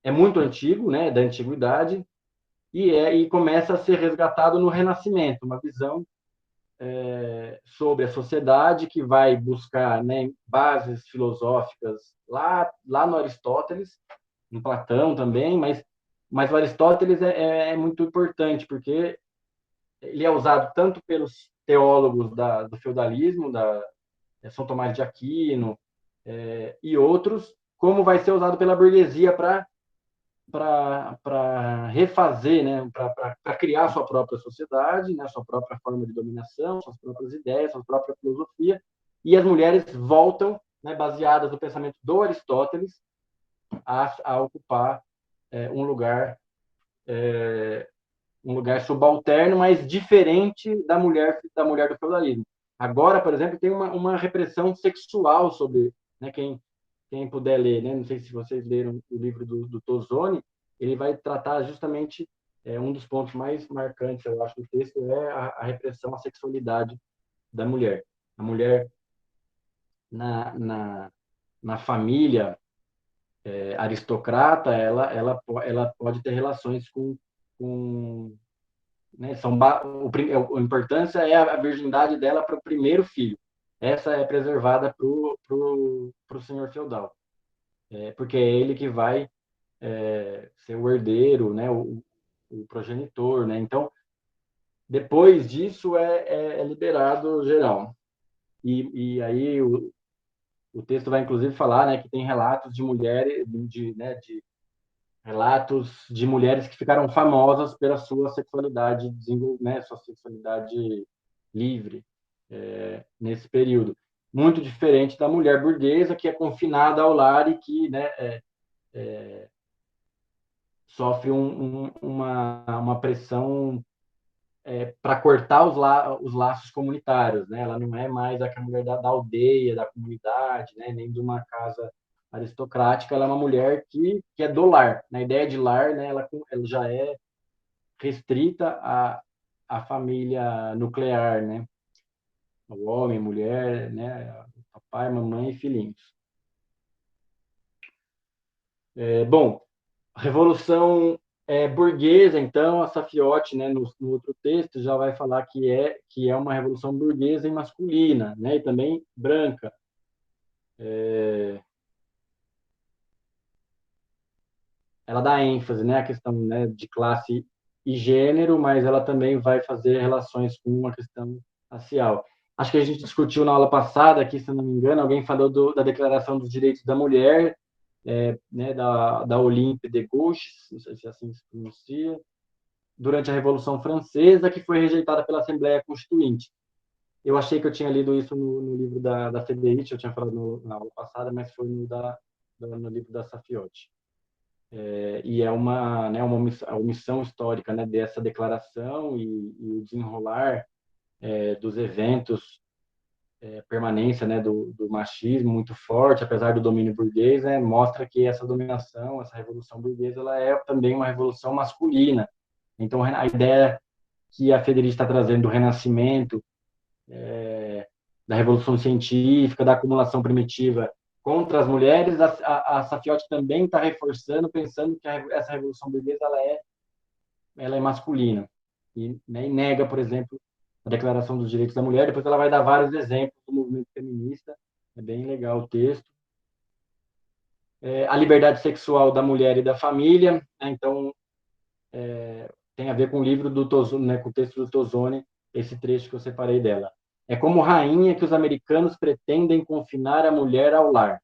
é muito antigo, né, da antiguidade, e começa a ser resgatado no Renascimento, uma visão sobre a sociedade que vai buscar, né, bases filosóficas lá no Aristóteles, em Platão também, mas o Aristóteles é muito importante porque ele é usado tanto pelos teólogos do feudalismo, São Tomás de Aquino, e outros, como vai ser usado pela burguesia para refazer, né, para criar sua própria sociedade, né, sua própria forma de dominação, suas próprias ideias, sua própria filosofia, e as mulheres voltam, né, baseadas no pensamento do Aristóteles, a ocupar um lugar subalterno, mas diferente da mulher do feudalismo. Agora, por exemplo, tem uma repressão sexual sobre, né, quem puder ler, né? Não sei se vocês leram o livro do Tozoni, ele vai tratar justamente um dos pontos mais marcantes, eu acho, do texto é a repressão à sexualidade da mulher. A mulher na família aristocrata, ela pode ter relações com né, a importância é a virgindade dela para o primeiro filho. Essa é preservada para o senhor feudal, porque é ele que vai ser o herdeiro, né, o progenitor, né? Então, depois disso é liberado geral. E aí o texto vai inclusive falar, né, que tem relatos de mulheres, de relatos de mulheres que ficaram famosas pela sua sexualidade né, sua sexualidade livre nesse período. Muito diferente da mulher burguesa que é confinada ao lar e que, né, sofre uma pressão para cortar os laços comunitários, né? Ela não é mais a mulher da aldeia, da comunidade, né? Nem de uma casa aristocrática. Ela é uma mulher que é do lar. Na ideia de lar, né? Ela já é restrita à família nuclear, né? O homem, mulher, né? Papai, mamãe e filhinhos. Bom, a Revolução burguesa, então, a Safiotti, né, no outro texto, já vai falar que é uma revolução burguesa e masculina, né, e também branca. Ela dá ênfase, né, à questão, né, de classe e gênero, mas ela também vai fazer relações com uma questão racial. Acho que a gente discutiu na aula passada, aqui, se não me engano, alguém falou da Declaração dos Direitos da Mulher, né, da Olympe de Gouges, não sei se assim se pronuncia, durante a Revolução Francesa, que foi rejeitada pela Assembleia Constituinte. Eu achei que eu tinha lido isso no livro da Federici, eu tinha falado na aula passada, mas foi no livro da Safiotti. E é uma omissão histórica, né, dessa declaração e o desenrolar dos eventos, permanência, né, do machismo muito forte, apesar do domínio burguês, mostra que essa dominação, essa revolução burguesa, ela é também uma revolução masculina. Então, a ideia que a Federici está trazendo do renascimento, da revolução científica, da acumulação primitiva contra as mulheres, a Safiotti também está reforçando, pensando que essa revolução burguesa ela é masculina. Né, e nega, por exemplo, a Declaração dos Direitos da Mulher. Depois ela vai dar vários exemplos do movimento feminista. É bem legal o texto. A liberdade sexual da mulher e da família. Né, então, tem a ver com o livro do Tozoni, né, com o texto do Tozoni, esse trecho que eu separei dela. É como rainha que os americanos pretendem confinar a mulher ao lar.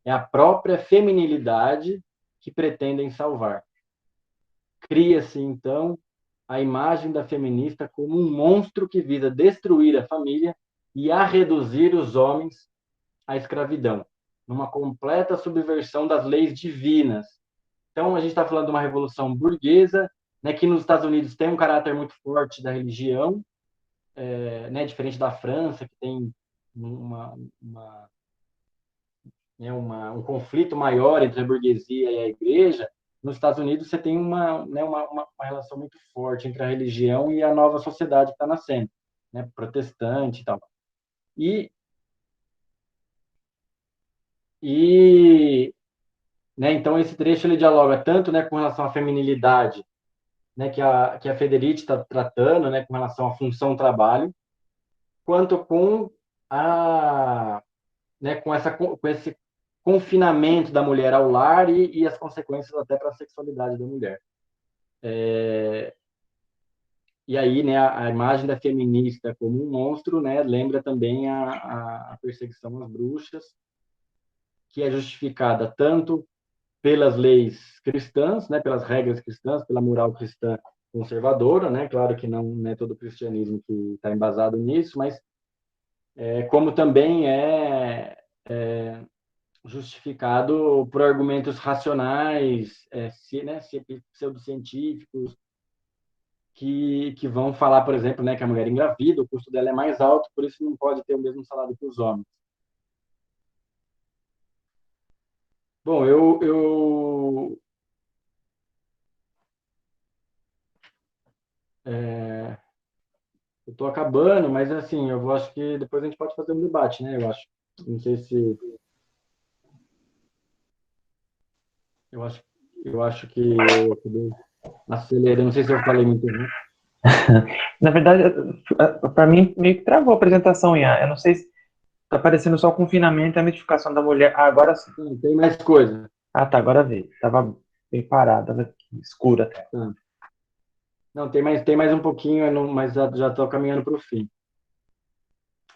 É a própria feminilidade que pretendem salvar. Cria-se, então, a imagem da feminista como um monstro que visa destruir a família e a reduzir os homens à escravidão, numa completa subversão das leis divinas. Então, a gente está falando de uma revolução burguesa, né, que nos Estados Unidos tem um caráter muito forte da religião, né, diferente da França, que tem um conflito maior entre a burguesia e a igreja. Nos Estados Unidos, você tem uma relação muito forte entre a religião e a nova sociedade que está nascendo, né, protestante e tal. E né, então, esse trecho ele dialoga tanto, né, com relação à feminilidade, né, que a Federici está tratando, né, com relação à função trabalho, quanto com com esse confinamento da mulher ao lar e as consequências até para a sexualidade da mulher. E aí, né, a imagem da feminista como um monstro, né, lembra também a perseguição às bruxas, que é justificada tanto pelas leis cristãs, né, pelas regras cristãs, pela moral cristã conservadora, né, claro que não é todo o cristianismo que está embasado nisso, mas como também justificado por argumentos racionais, né, pseudocientíficos, que vão falar, por exemplo, né, que a mulher engravida, o custo dela é mais alto, por isso não pode ter o mesmo salário que os homens. Bom, eu estou acabando, mas assim, eu acho que depois a gente pode fazer um debate, né? Eu acho. Não sei se. Eu acho, eu acho que eu acabei acelerando. Não sei se eu falei muito, né? Na verdade, para mim, meio que travou a apresentação, Ian. Eu não sei se tá parecendo só o confinamento e a mitificação da mulher. Ah, agora sim. Não, tem mais coisa. Ah, tá, agora veio. Tava bem parado, tava escura até. Tá. Não, tem mais um pouquinho, mas já estou caminhando para o fim.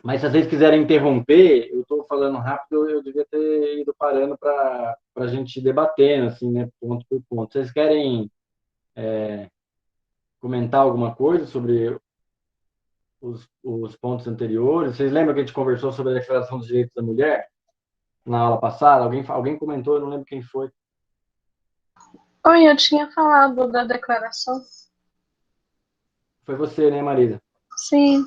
Mas se vocês quiserem interromper, eu estou falando rápido, eu devia ter ido parando para a gente ir debatendo, assim, né? Ponto por ponto. Vocês querem comentar alguma coisa sobre os pontos anteriores? Vocês lembram que a gente conversou sobre a Declaração dos Direitos da Mulher na aula passada? Alguém comentou, eu não lembro quem foi. Oi, eu tinha falado da declaração. Foi você, né, Marisa? Sim.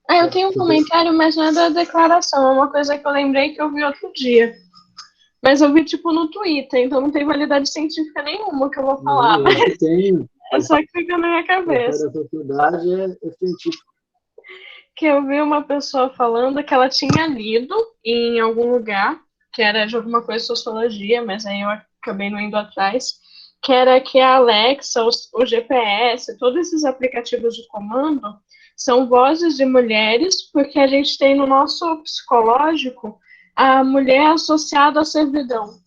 Eu tenho um comentário, mas não é da declaração. É uma coisa que eu lembrei que eu vi outro dia. Mas eu vi, tipo, no Twitter, então não tem validade científica nenhuma que eu vou falar. Não, eu que tenho. É só que fica na minha cabeça. A sociedade é científica. Que eu vi uma pessoa falando que ela tinha lido em algum lugar, que era de alguma coisa de sociologia, mas aí eu acabei não indo atrás, que era que a Alexa, o GPS, todos esses aplicativos de comando são vozes de mulheres, porque a gente tem no nosso psicológico a mulher associada à servidão.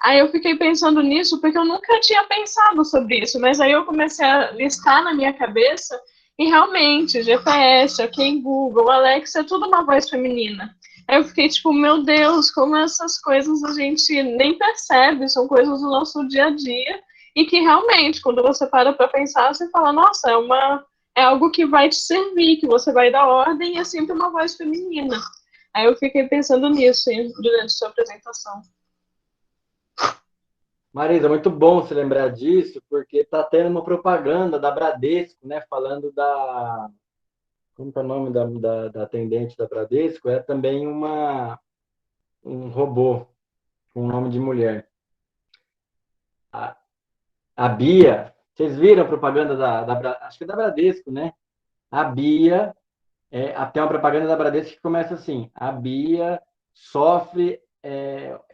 Aí eu fiquei pensando nisso porque eu nunca tinha pensado sobre isso, mas aí eu comecei a listar na minha cabeça e realmente, GPS, ok, Google, Alexa, é tudo uma voz feminina. Aí eu fiquei tipo, meu Deus, como essas coisas a gente nem percebe, são coisas do nosso dia a dia e que realmente, quando você para pensar, você fala, nossa, é algo que vai te servir, que você vai dar ordem e é sempre uma voz feminina. Aí eu fiquei pensando nisso durante a sua apresentação. Marisa, muito bom se lembrar disso, porque está tendo uma propaganda da Bradesco, né, falando da... Como é o nome da atendente da Bradesco? É também um robô com nome de mulher. A Bia, vocês viram a propaganda acho que é da Bradesco, né? A Bia, tem uma propaganda da Bradesco que começa assim: a Bia sofre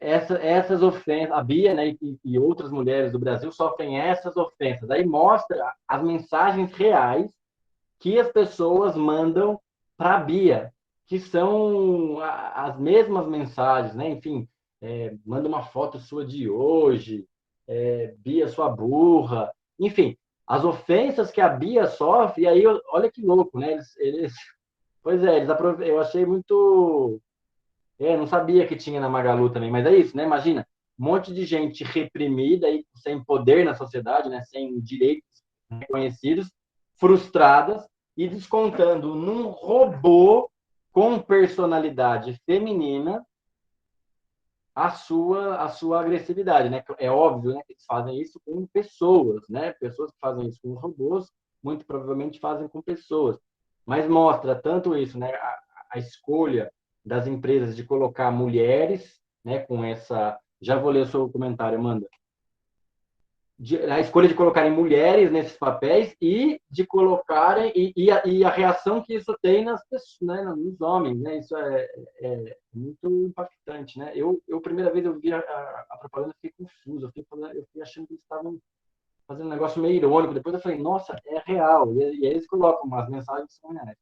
essas ofensas, a Bia, né, e outras mulheres do Brasil sofrem essas ofensas. Aí mostra as mensagens reais que as pessoas mandam para a Bia, que são as mesmas mensagens, né? Enfim, manda uma foto sua de hoje, Bia, sua burra, enfim, as ofensas que a Bia sofre, e aí, olha que louco, né? Pois é, eu achei muito. Não sabia que tinha na Magalu também, mas é isso, né? Imagina, um monte de gente reprimida e sem poder na sociedade, né? Sem direitos reconhecidos, frustradas e descontando num robô com personalidade feminina a sua agressividade, né? É óbvio, né, que eles fazem isso com pessoas, né? Pessoas que fazem isso com robôs, muito provavelmente fazem com pessoas. Mas mostra tanto isso, né? A escolha das empresas de colocar mulheres, né? Com essa. Já vou ler o seu comentário, Amanda. A escolha de colocarem mulheres nesses papéis e de colocarem e a reação que isso tem nas pessoas, né, nos homens, né? Isso é muito impactante, né? Primeira vez eu vi a propaganda, fiquei confuso, eu fiquei achando que eles estavam fazendo um negócio meio irônico. Depois eu falei, nossa, é real. E aí eles colocam umas mensagens que são reais.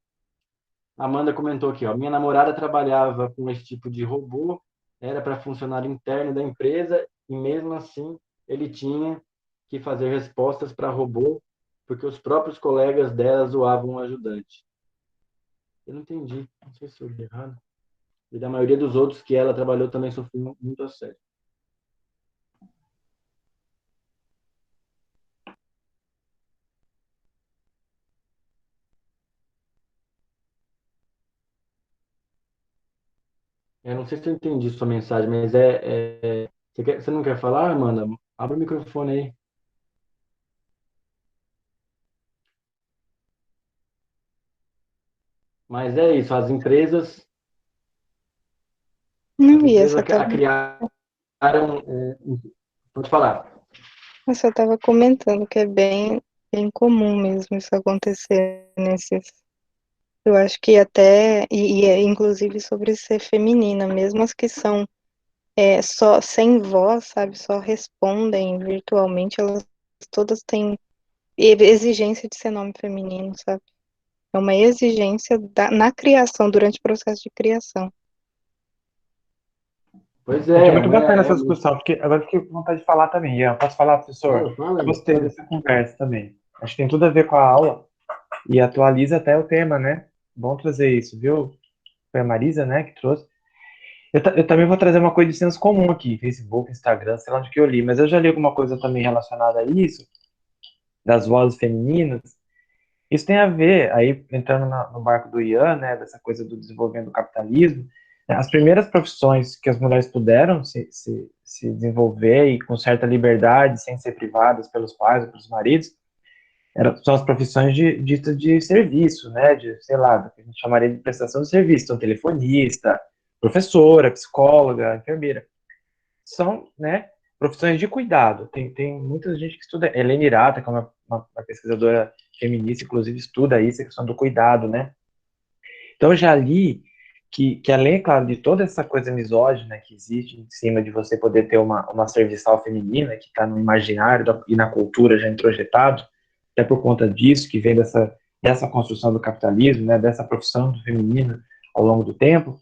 A Amanda comentou aqui, ó, minha namorada trabalhava com esse tipo de robô, era para funcionário interno da empresa e mesmo assim ele tinha que fazer respostas para robô porque os próprios colegas dela zoavam o ajudante. Eu não entendi, não sei se eu li errado. E da maioria dos outros que ela trabalhou também sofreu muito assédio. Eu não sei se eu entendi sua mensagem, mas você não quer falar, Amanda? Abre o microfone aí. Mas é isso, as empresas, as Não ia, empresas criaram. Pode falar. eu só tava comentando que é bem comum mesmo isso acontecer nesses. Eu acho que até, e é inclusive sobre ser feminina, mesmo as que são só sem voz, sabe, só respondem virtualmente, elas todas têm exigência de ser nome feminino, sabe? É uma exigência na criação, durante o processo de criação. Pois Gente, é é, muito bacana é essa discussão, porque agora eu fiquei com vontade de falar também. Ian, posso falar, professor? fala Eu aí, gostei dessa conversa também. Acho que tem tudo a ver com a aula e atualiza até o tema, né? Bom trazer isso, viu? Foi a Marisa, né, que trouxe. Eu também vou trazer uma coisa de senso comum aqui, Facebook, Instagram, sei lá onde que eu li, mas eu já li alguma coisa também relacionada a isso, das vozes femininas. Isso tem a ver, aí entrando no barco do Ian, né, dessa coisa do desenvolvimento do capitalismo, né, as primeiras profissões que as mulheres puderam se desenvolver e com certa liberdade, sem ser privadas pelos pais ou pelos maridos, são as profissões ditas de serviço, né, de, sei lá, que a gente chamaria de prestação de serviço, então telefonista, professora, psicóloga, enfermeira. São, né, profissões de cuidado. Tem muita gente que estuda, Helena Irata, que é uma pesquisadora feminista, inclusive estuda isso, a questão do cuidado, né? Então eu já li que além, claro, de toda essa coisa misógina que existe em cima de você poder ter uma serviçal feminina, que está no imaginário e na cultura já introjetado, até por conta disso, que vem dessa construção do capitalismo, né, dessa profissão do feminino ao longo do tempo,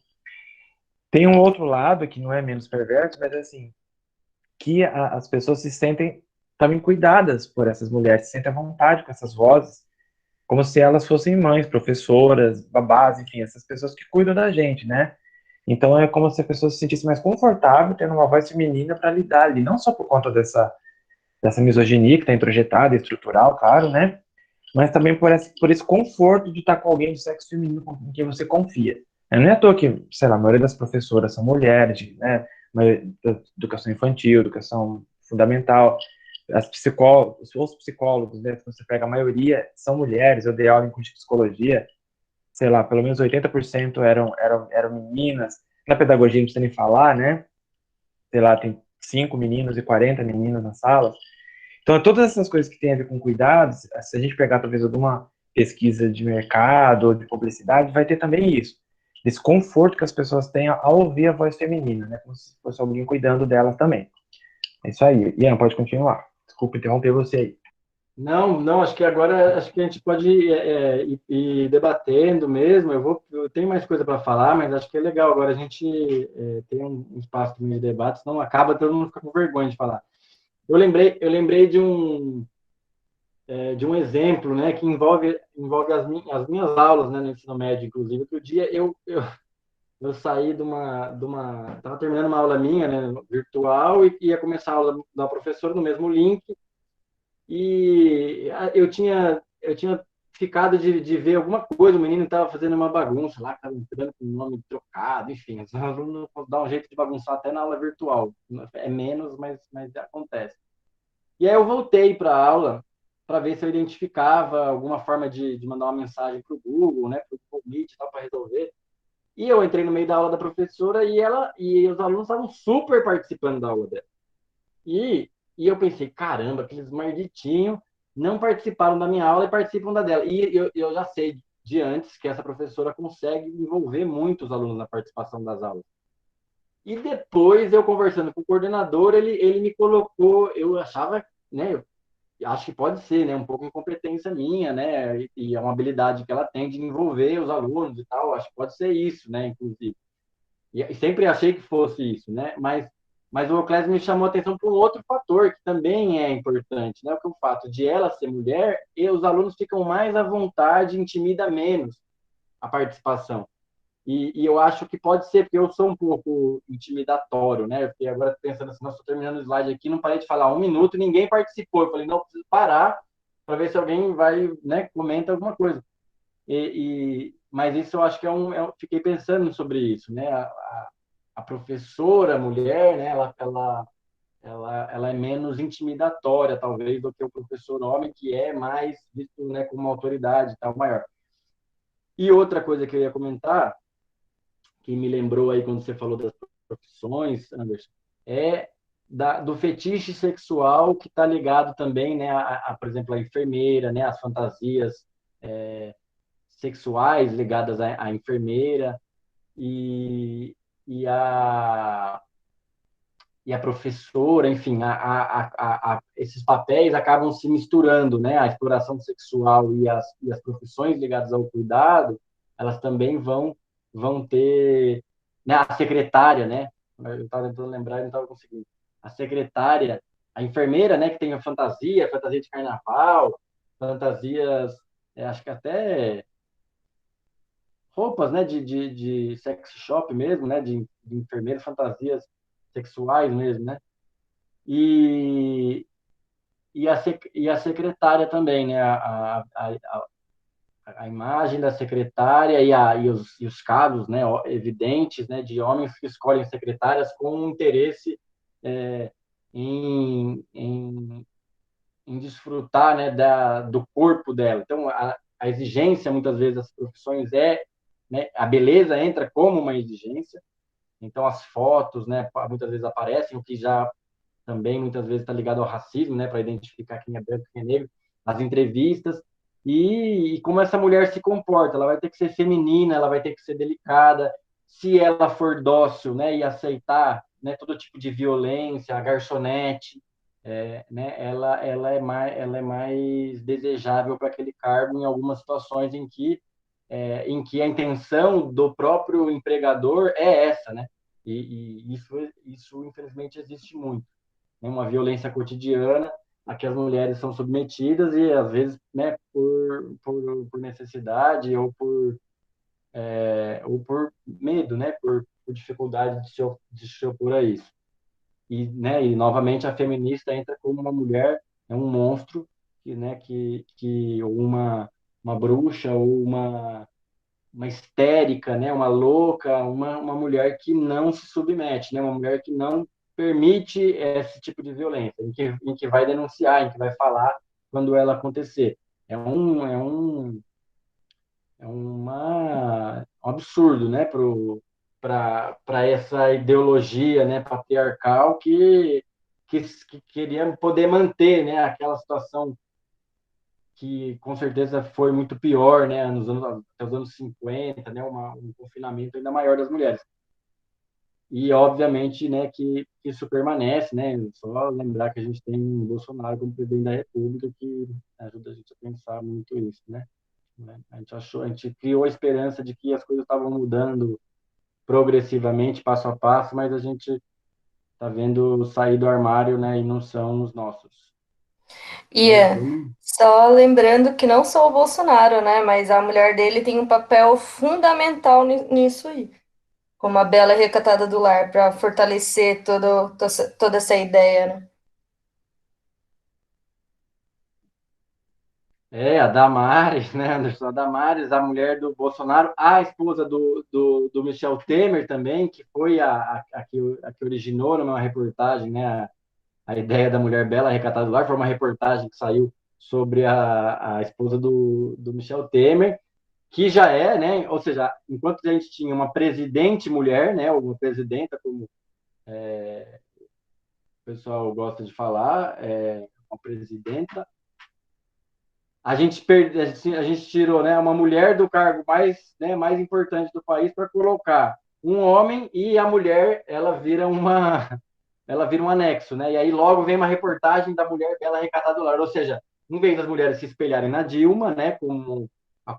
tem um outro lado que não é menos perverso, mas assim, que as pessoas se sentem também cuidadas por essas mulheres, se sentem à vontade com essas vozes, como se elas fossem mães, professoras, babás, enfim, essas pessoas que cuidam da gente, né? Então é como se a pessoa se sentisse mais confortável tendo uma voz feminina para lidar ali, não só por conta dessa misoginia que está introjetada, estrutural, claro, né? Mas também por esse conforto de estar com alguém de sexo feminino com quem você confia. Não é à toa que, sei lá, a maioria das professoras são mulheres, né? Educação infantil, educação fundamental, os psicólogos, né? Se você pega a maioria, são mulheres. Eu dei aula em curso de psicologia, sei lá, pelo menos 80% eram meninas. Na pedagogia não precisa nem falar, né? Sei lá, tem 5 meninos e 40 meninas na sala. Então, todas essas coisas que têm a ver com cuidados, se a gente pegar talvez alguma pesquisa de mercado ou de publicidade, vai ter também isso. Esse conforto que as pessoas têm ao ouvir a voz feminina, né? Como se fosse alguém cuidando delas também. É isso aí. Ian, pode continuar. Desculpa interromper você aí. Não, não, acho que agora acho que a gente pode ir debatendo mesmo. Eu tenho mais coisa para falar, mas acho que é legal agora a gente ter um espaço também de debate, senão acaba todo mundo fica com vergonha de falar. eu lembrei de um exemplo, né, que envolve as minhas aulas, né, no ensino médio, inclusive. Outro dia eu saí estava terminando uma aula minha, né, virtual, e ia começar a aula da professora no mesmo link, e eu tinha ficado de ver alguma coisa, o menino estava fazendo uma bagunça lá, estava entrando com o nome trocado, enfim, os alunos dão um jeito de bagunçar até na aula virtual. É menos, mas acontece. E aí eu voltei para a aula para ver se eu identificava alguma forma de mandar uma mensagem para o Google, né, para o Google Meet, para resolver. E eu entrei no meio da aula da professora e os alunos estavam super participando da aula dela. E eu pensei, caramba, aqueles marditinhos não participaram da minha aula e participam da dela. E eu já sei de antes que essa professora consegue envolver muitos alunos na participação das aulas. E depois, eu conversando com o coordenador, ele me colocou, eu achava, né, eu acho que pode ser, né, um pouco incompetência minha, né, e é uma habilidade que ela tem de envolver os alunos e tal, acho que pode ser isso, né, inclusive. E sempre achei que fosse isso, né, mas o Euclides me chamou a atenção para um outro fator que também é importante, né, que é o fato de ela ser mulher e os alunos ficam mais à vontade, intimida menos a participação. E eu acho que pode ser, porque eu sou um pouco intimidatório, né? Porque agora pensando assim, nós estou terminando o slide aqui, não parei de falar um minuto, ninguém participou. Eu falei, não, eu preciso parar para ver se alguém vai, né, comenta alguma coisa. Mas isso eu acho que fiquei pensando sobre isso, né? A professora, a mulher, né? Ela é menos intimidatória, talvez, do que o professor homem, que é mais visto, né, como uma autoridade, tal, maior. E outra coisa que eu ia comentar que me lembrou aí quando você falou das profissões, Anderson, é do fetiche sexual que está ligado também, né, por exemplo, a enfermeira, né, as fantasias sexuais ligadas à enfermeira e, e, a, e a professora, enfim, esses papéis acabam se misturando, né, a exploração sexual e as profissões ligadas ao cuidado, elas também vão ter, né, a secretária, né, eu estava tentando lembrar e não estava conseguindo, a secretária, a enfermeira, né, que tem a fantasia de carnaval, fantasias, acho que até roupas, né, de sex shop mesmo, né, de enfermeira, fantasias sexuais mesmo, né, e, e a secretária também, né, a imagem da secretária e os casos, né, evidentes, né, de homens que escolhem secretárias com um interesse é, em, em desfrutar, né, do corpo dela. Então, a exigência, muitas vezes, das profissões né, a beleza entra como uma exigência, então as fotos, né, muitas vezes aparecem, o que já também muitas vezes está ligado ao racismo, né, para identificar quem é branco e quem é negro, as entrevistas, e como essa mulher se comporta, ela vai ter que ser feminina, ela vai ter que ser delicada, se ela for dócil, né, e aceitar, né, todo tipo de violência, a garçonete, né, ela é mais desejável para aquele cargo em algumas situações em que a intenção do próprio empregador é essa, né? E isso infelizmente existe muito, né? Uma violência cotidiana a que as mulheres são submetidas e às vezes, né, por necessidade ou por medo, né, por dificuldade de se opor a isso. Né, e novamente a feminista entra como uma mulher, é um monstro que ou uma bruxa ou uma histérica, né, uma louca, uma mulher que não se submete, né, uma mulher que não permite esse tipo de violência, em que vai denunciar, em que vai falar quando ela acontecer. Um absurdo, né, para essa ideologia, né, patriarcal que queria poder manter, né, aquela situação que com certeza foi muito pior, né, até os anos 50, né, um confinamento ainda maior das mulheres. E, obviamente, né, que isso permanece, né, só lembrar que a gente tem o Bolsonaro como presidente da República, que ajuda a gente a pensar muito isso, né. A gente criou a esperança de que as coisas estavam mudando progressivamente, passo a passo, mas a gente tá vendo sair do armário, né, e não são os nossos. Ian, só lembrando que não só o Bolsonaro, né, mas a mulher dele tem um papel fundamental nisso aí, como a bela recatada do lar, para fortalecer toda essa ideia, né? A Damares, né, Anderson? A Damares, a mulher do Bolsonaro, a esposa do Michel Temer também, que foi a que originou numa reportagem, né, a ideia da mulher bela recatada do lar, foi uma reportagem que saiu sobre a esposa do Michel Temer, que já é, né, ou seja, enquanto a gente tinha uma presidente mulher, né, ou uma presidenta, como o pessoal gosta de falar, uma presidenta, a gente tirou, né, uma mulher do cargo mais, né, mais importante do país para colocar um homem, e a mulher ela vira um anexo, né? E aí logo vem uma reportagem da mulher bela recatada do lar, ou seja, em vez das mulheres se espelharem na Dilma, né, como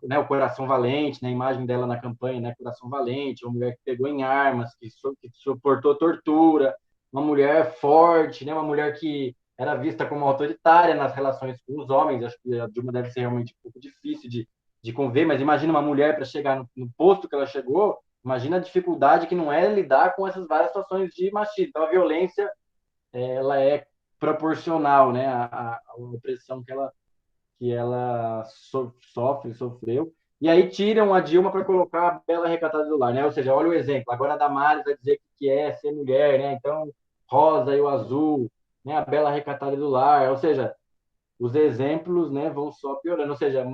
né, o coração valente, né, a imagem dela na campanha, né, coração valente, uma mulher que pegou em armas, que suportou tortura, uma mulher forte, né, uma mulher que era vista como autoritária nas relações com os homens. Acho que a Dilma deve ser realmente um pouco difícil de conviver, mas imagina uma mulher para chegar no posto que ela chegou, imagina a dificuldade que não é lidar com essas várias situações de machismo. Então, a violência, ela é proporcional, né, à opressão que ela sofreu. E aí tiram a Dilma para colocar a bela recatada do lar, né? Ou seja, olha o exemplo. Agora a Damares vai dizer que é ser mulher, né? Então, rosa e o azul, né? A bela recatada do lar. Ou seja, os exemplos, né, vão só piorando. Ou seja,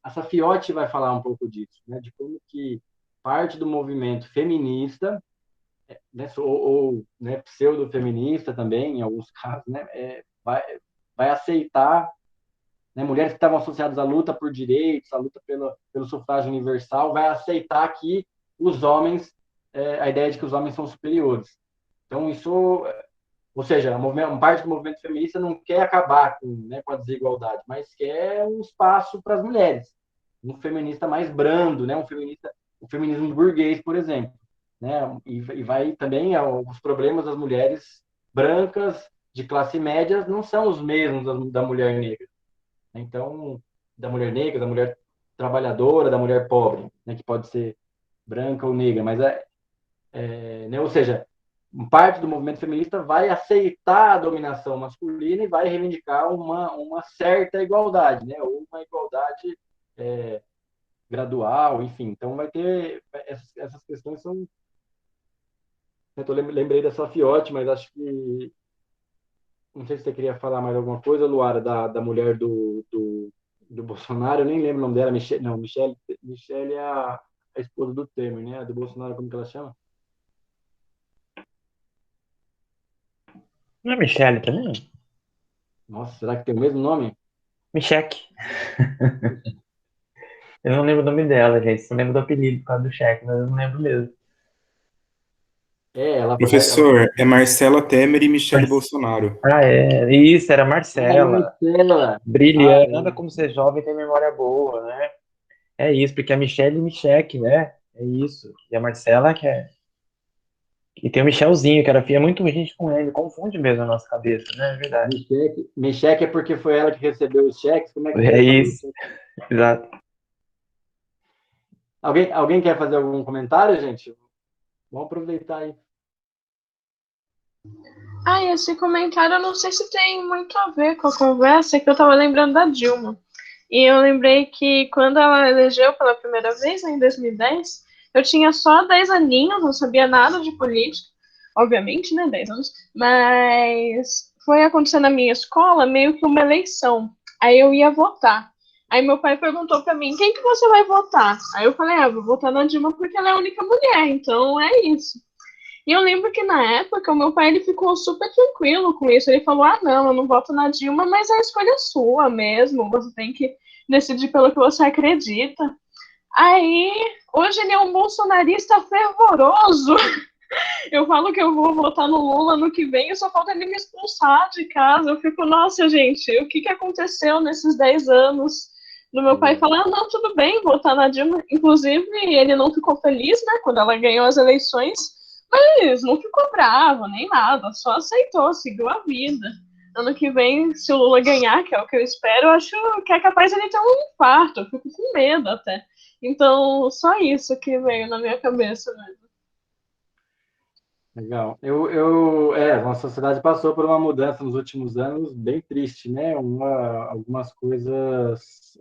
a Safiotti vai falar um pouco disso, né? De como que parte do movimento feminista, né, ou né, pseudo-feminista também, em alguns casos, né, vai aceitar, né, mulheres que estavam associadas à luta por direitos, à luta pelo sufrágio universal, vai aceitar que os homens, a ideia de que os homens são superiores. Então, isso, ou seja, uma parte do movimento feminista não quer acabar né, com a desigualdade, mas quer um espaço para as mulheres, um feminista mais brando, né, o feminismo burguês, por exemplo, né, e vai também os problemas das mulheres brancas de classe média não são os mesmos da mulher negra. Então, da mulher negra, da mulher trabalhadora, da mulher pobre, né, que pode ser branca ou negra, mas né, ou seja, parte do movimento feminista vai aceitar a dominação masculina e vai reivindicar uma certa igualdade, né, ou uma igualdade gradual, enfim. Então, vai ter essas questões são. Eu lembrei da Safiotti, mas acho que não sei se você queria falar mais alguma coisa, Luara, da mulher do Bolsonaro. Eu nem lembro o nome dela. Michelle é a esposa do Temer, né? A do Bolsonaro, como que ela chama? Não é Michele também? Nossa, será que tem o mesmo nome? Micheque. Eu não lembro o nome dela, gente. Eu lembro do apelido por causa do cheque, mas eu não lembro mesmo. Professor, é Marcela Temer e Michele Bolsonaro. Ah, é. Isso, era Marcela. Marcela. Brilhante. Anda como ser jovem tem memória boa, né? É isso, porque a Michelle e Micheque, né? É isso. E a Marcela que é. E tem o Michelzinho, que era filha, muito gente com ele, confunde mesmo a nossa cabeça, né? É verdade. Micheque é porque foi ela que recebeu os cheques? Como é que É isso. Exato. Alguém quer fazer algum comentário, gente? Vamos aproveitar aí. Esse comentário eu não sei se tem muito a ver com a conversa, que eu tava lembrando da Dilma. E eu lembrei que quando ela elegeu pela primeira vez, em 2010, eu tinha só 10 aninhos, não sabia nada de política, obviamente, né, 10 anos, mas foi acontecer na minha escola meio que uma eleição. Aí eu ia votar. Aí meu pai perguntou pra mim, quem que você vai votar? Aí eu falei, vou votar na Dilma porque ela é a única mulher, então é isso. E eu lembro que na época o meu pai ele ficou super tranquilo com isso. Ele falou: não, eu não voto na Dilma, mas a escolha é sua mesmo. Você tem que decidir pelo que você acredita. Aí, hoje ele é um bolsonarista fervoroso. Eu falo que eu vou votar no Lula no que vem e só falta ele me expulsar de casa. Eu fico, nossa, gente, o que aconteceu nesses 10 anos? Do meu pai falar, não, tudo bem, votar na Dilma. Inclusive, ele não ficou feliz, né, quando ela ganhou as eleições, Mas não ficou bravo, nem nada, só aceitou, seguiu a vida. Ano que vem, se o Lula ganhar, que é o que eu espero, eu acho que é capaz de ele ter um infarto, eu fico com medo até. Então, só isso que veio na minha cabeça mesmo. Legal. A sociedade passou por uma mudança nos últimos anos bem triste, né? Algumas coisas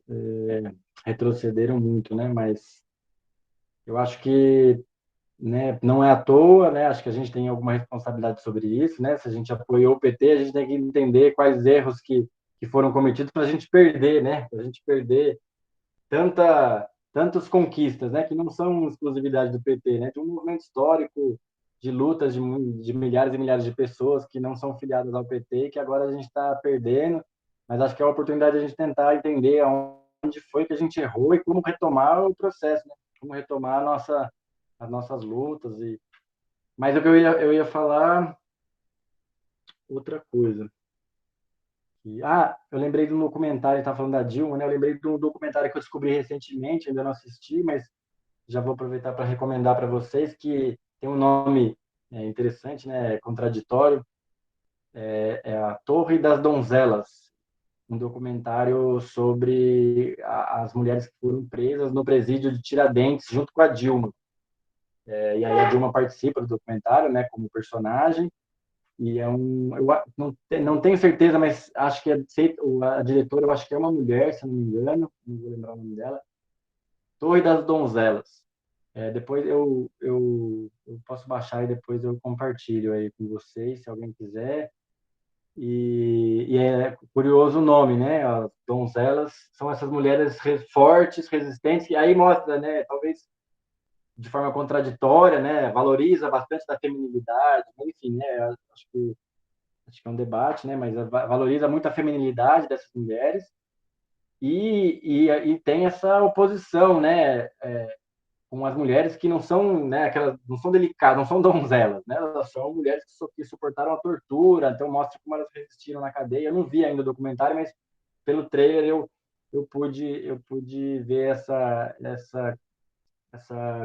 retrocederam muito, né? Mas eu acho que, né, não é à toa, né? Acho que a gente tem alguma responsabilidade sobre isso, né? Se a gente apoiou o PT, a gente tem que entender quais erros que foram cometidos para a gente perder, né? Para a gente perder tantas conquistas, né? Que não são exclusividade do PT, né? Tem um movimento histórico de lutas de milhares e milhares de pessoas que não são filiadas ao PT, que agora a gente está perdendo, mas acho que é a oportunidade de a gente tentar entender onde foi que a gente errou e como retomar o processo, né? Como retomar as nossas lutas. Mas o que eu ia falar outra coisa. Eu lembrei de um documentário, estava falando da Dilma, né? Eu lembrei de um documentário que eu descobri recentemente, ainda não assisti, mas já vou aproveitar para recomendar para vocês, que tem um nome interessante, né? Contraditório, é A Torre das Donzelas, um documentário sobre as mulheres que foram presas no presídio de Tiradentes, junto com a Dilma. E aí a Dilma participa do documentário, né? Como personagem. E eu não tenho certeza, mas acho que a diretora, eu acho que é uma mulher, se eu não me engano, não vou lembrar o nome dela. Torre das Donzelas. Depois eu posso baixar e depois eu compartilho aí com vocês, se alguém quiser. E é curioso o nome, né? As donzelas são essas mulheres fortes, resistentes, e aí mostra, né? Talvez de forma contraditória, né? Valoriza bastante da feminilidade, enfim, né? Acho que é um debate, né? Mas valoriza muito a feminilidade dessas mulheres e tem essa oposição, né? Com as mulheres que não são, né? Aquelas não são delicadas, não são donzelas, né? Elas são mulheres que suportaram a tortura, então mostra como elas resistiram na cadeia. Eu não vi ainda o documentário, mas pelo trailer eu pude ver essa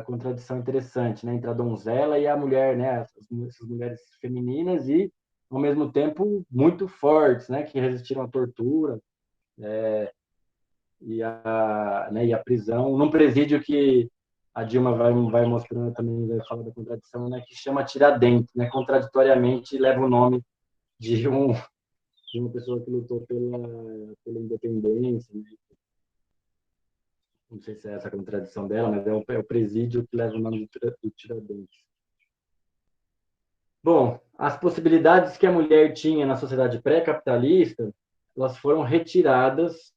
contradição interessante, né, entre a donzela e a mulher, né, essas mulheres femininas e ao mesmo tempo muito fortes, né, que resistiram à tortura e a prisão, num presídio que a Dilma vai mostrando também, vai falar da contradição, né, que chama Tiradentes, né, contraditoriamente leva o nome de de uma pessoa que lutou pela independência, né? Não sei se é essa a contradição dela, mas é o presídio que leva o nome do Tiradentes. Bom, as possibilidades que a mulher tinha na sociedade pré-capitalista, elas foram retiradas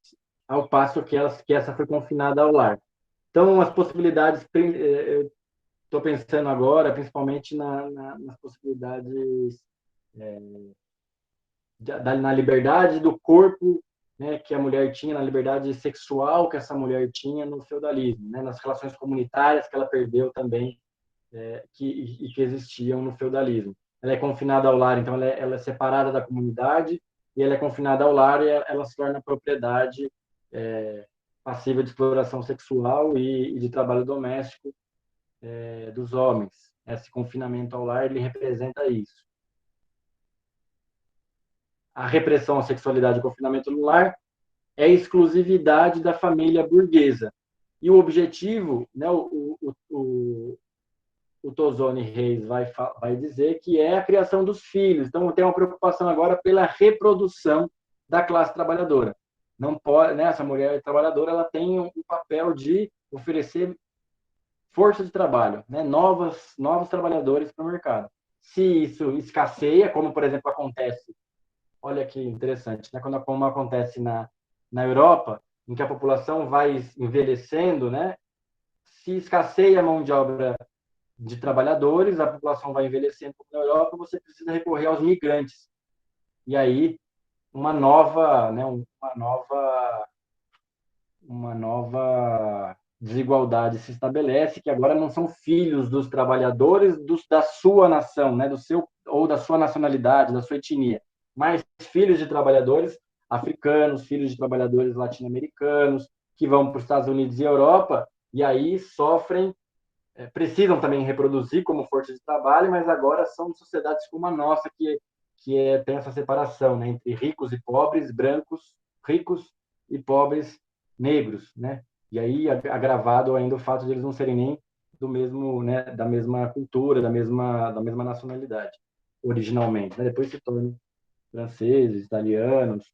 ao passo que essa foi confinada ao lar. Então, as possibilidades, eu estou pensando agora, principalmente nas possibilidades na liberdade do corpo, né, que a mulher tinha, na liberdade sexual que essa mulher tinha no feudalismo, né, nas relações comunitárias que ela perdeu também, que existiam no feudalismo. Ela é confinada ao lar, então ela é separada da comunidade e ela é confinada ao lar e ela se torna propriedade passiva de exploração sexual e de trabalho doméstico dos homens. Esse confinamento ao lar ele representa isso. A repressão à sexualidade e confinamento no lar é exclusividade da família burguesa. E o objetivo, né, o Tozoni Reis vai dizer que é a criação dos filhos. Então, tem uma preocupação agora pela reprodução da classe trabalhadora. Não pode, né, essa mulher trabalhadora ela tem o papel de oferecer força de trabalho, né, novos trabalhadores para o mercado. Se isso escasseia, como, por exemplo, acontece, olha que interessante, né, como acontece na Europa, em que a população vai envelhecendo, né, se escasseia a mão de obra de trabalhadores, a população vai envelhecendo na Europa, você precisa recorrer aos migrantes. E aí uma nova desigualdade se estabelece, que agora não são filhos dos trabalhadores da sua nação, né, do seu ou da sua nacionalidade, da sua etnia, mas filhos de trabalhadores africanos, filhos de trabalhadores latino-americanos, que vão para os Estados Unidos e Europa, e aí sofrem precisam também reproduzir como força de trabalho, mas agora são sociedades como a nossa tem essa separação, né, entre ricos e pobres, brancos, ricos e pobres negros, né? E aí agravado ainda o fato de eles não serem nem do mesmo, né, da mesma cultura, da mesma nacionalidade, originalmente, né? Depois se tornam franceses, italianos,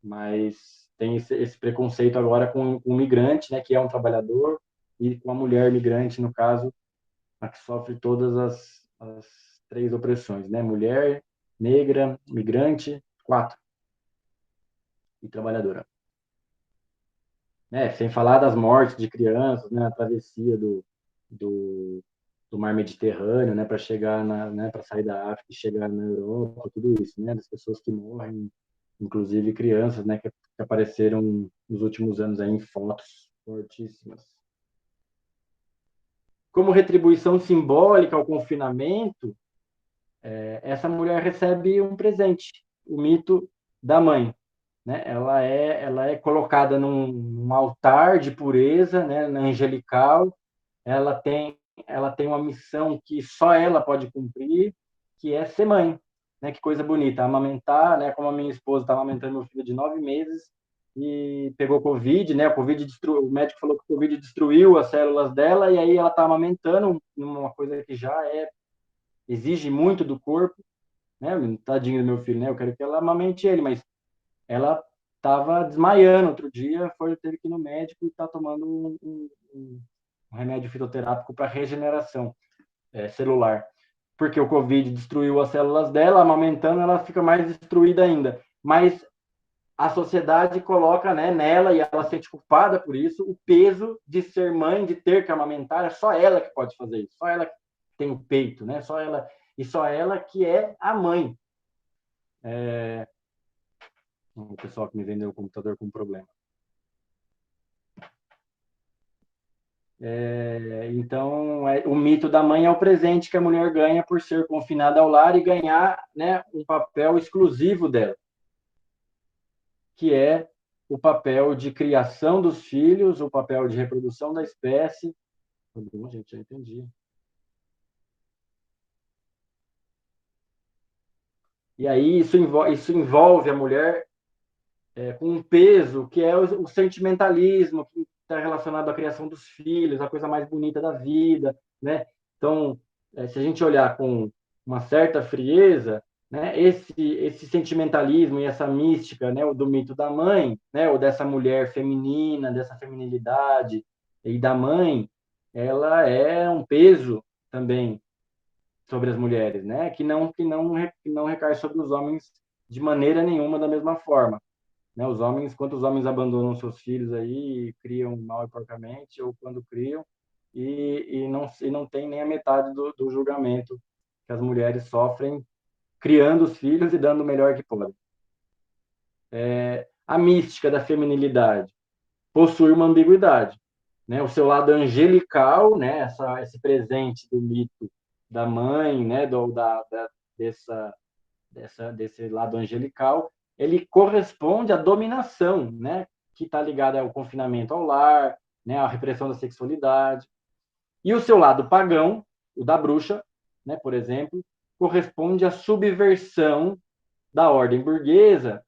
mas tem esse preconceito agora com o migrante, né, que é um trabalhador, e com a mulher migrante, no caso, a que sofre todas as três opressões, né? Mulher, negra, migrante, 4, e trabalhadora. Sem falar das mortes de crianças, né? A travessia do, do mar Mediterrâneo, né? Para chegar para sair da África e chegar na Europa, tudo isso, né? Das pessoas que morrem, inclusive crianças, né? Que apareceram nos últimos anos aí em fotos fortíssimas. Como retribuição simbólica ao confinamento, essa mulher recebe um presente, o mito da mãe, né? Ela é colocada num altar de pureza, né? Na angelical. Ela tem uma missão que só ela pode cumprir, que é ser mãe, né? Que coisa bonita, amamentar, né? Como a minha esposa está amamentando meu filho de 9 meses e pegou Covid, né? O médico falou que o Covid destruiu as células dela e aí ela está amamentando, uma coisa que já exige muito do corpo, né? Tadinho do meu filho, né? Eu quero que ela amamente ele, mas ela estava desmaiando outro dia, teve que ir no médico e está tomando um remédio fitoterápico para regeneração celular. Porque o Covid destruiu as células dela, amamentando, ela fica mais destruída ainda. Mas a sociedade coloca, né, nela, e ela se sente culpada por isso, o peso de ser mãe, de ter que amamentar. É só ela que pode fazer isso, só ela que tem o peito, né? Só ela que é a mãe. O pessoal que me vendeu o computador com problema. Então, o mito da mãe é o presente que a mulher ganha por ser confinada ao lar e ganhar, né, um papel exclusivo dela, que é o papel de criação dos filhos, o papel de reprodução da espécie. Bom, gente, já entendi. E aí isso envolve a mulher com um peso que é o sentimentalismo, que está relacionado à criação dos filhos, a coisa mais bonita da vida, né? Então, se a gente olhar com uma certa frieza, né, esse sentimentalismo e essa mística, né, do mito da mãe, né, ou dessa mulher feminina, dessa feminilidade e da mãe, ela é um peso também sobre as mulheres, né, que não recai sobre os homens de maneira nenhuma da mesma forma, né? Quantos homens abandonam seus filhos aí, criam mal e porcamente, ou quando criam, e não tem nem a metade do julgamento que as mulheres sofrem criando os filhos e dando o melhor que podem. A mística da feminilidade possui uma ambiguidade, né? O seu lado angelical, né? Esse presente do mito da mãe, né? Desse lado angelical, ele corresponde à dominação, né? Que está ligada ao confinamento ao lar, né? À repressão da sexualidade. E o seu lado pagão, o da bruxa, né? Por exemplo, corresponde à subversão da ordem burguesa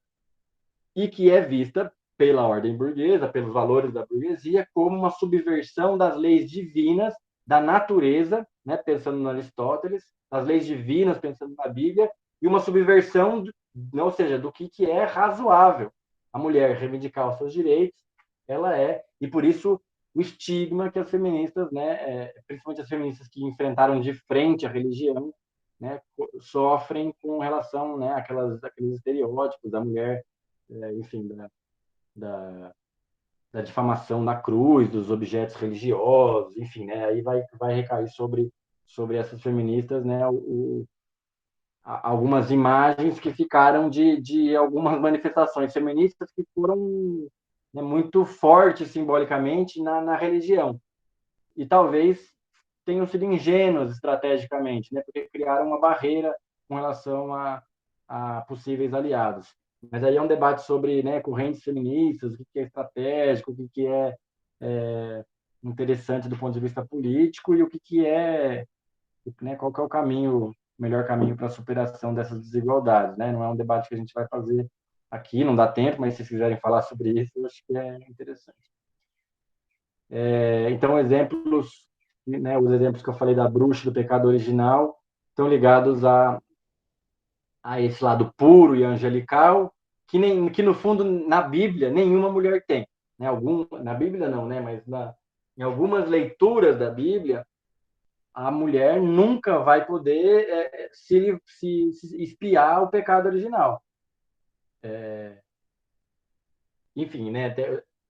e que é vista pela ordem burguesa, pelos valores da burguesia, como uma subversão das leis divinas da natureza, né? Pensando no Aristóteles, das leis divinas, pensando na Bíblia, e uma subversão, ou seja, do que é razoável. A mulher reivindicar os seus direitos, e por isso o estigma que as feministas, né, principalmente as feministas que enfrentaram de frente a religião, né, sofrem com relação, né, àqueles estereótipos da mulher, enfim, da difamação na cruz, dos objetos religiosos, enfim, né, aí vai recair sobre essas feministas, né, algumas imagens que ficaram de algumas manifestações feministas que foram, né, muito fortes simbolicamente na religião. E talvez tenham sido ingênuos estrategicamente, né, porque criaram uma barreira com relação a possíveis aliados. Mas aí é um debate sobre, né, correntes feministas, o que é estratégico, o que é interessante do ponto de vista político e o que é, né, qual que é o caminho, o melhor caminho para a superação dessas desigualdades, né? Não é um debate que a gente vai fazer aqui, não dá tempo, mas se vocês quiserem falar sobre isso, eu acho que é interessante. Então, exemplos, né, os exemplos que eu falei da bruxa, do pecado original, estão ligados a esse lado puro e angelical, que no fundo, na Bíblia, nenhuma mulher tem. Né? Na Bíblia não, né? Mas em algumas leituras da Bíblia, a mulher nunca vai poder se espiar o pecado original. Enfim, né?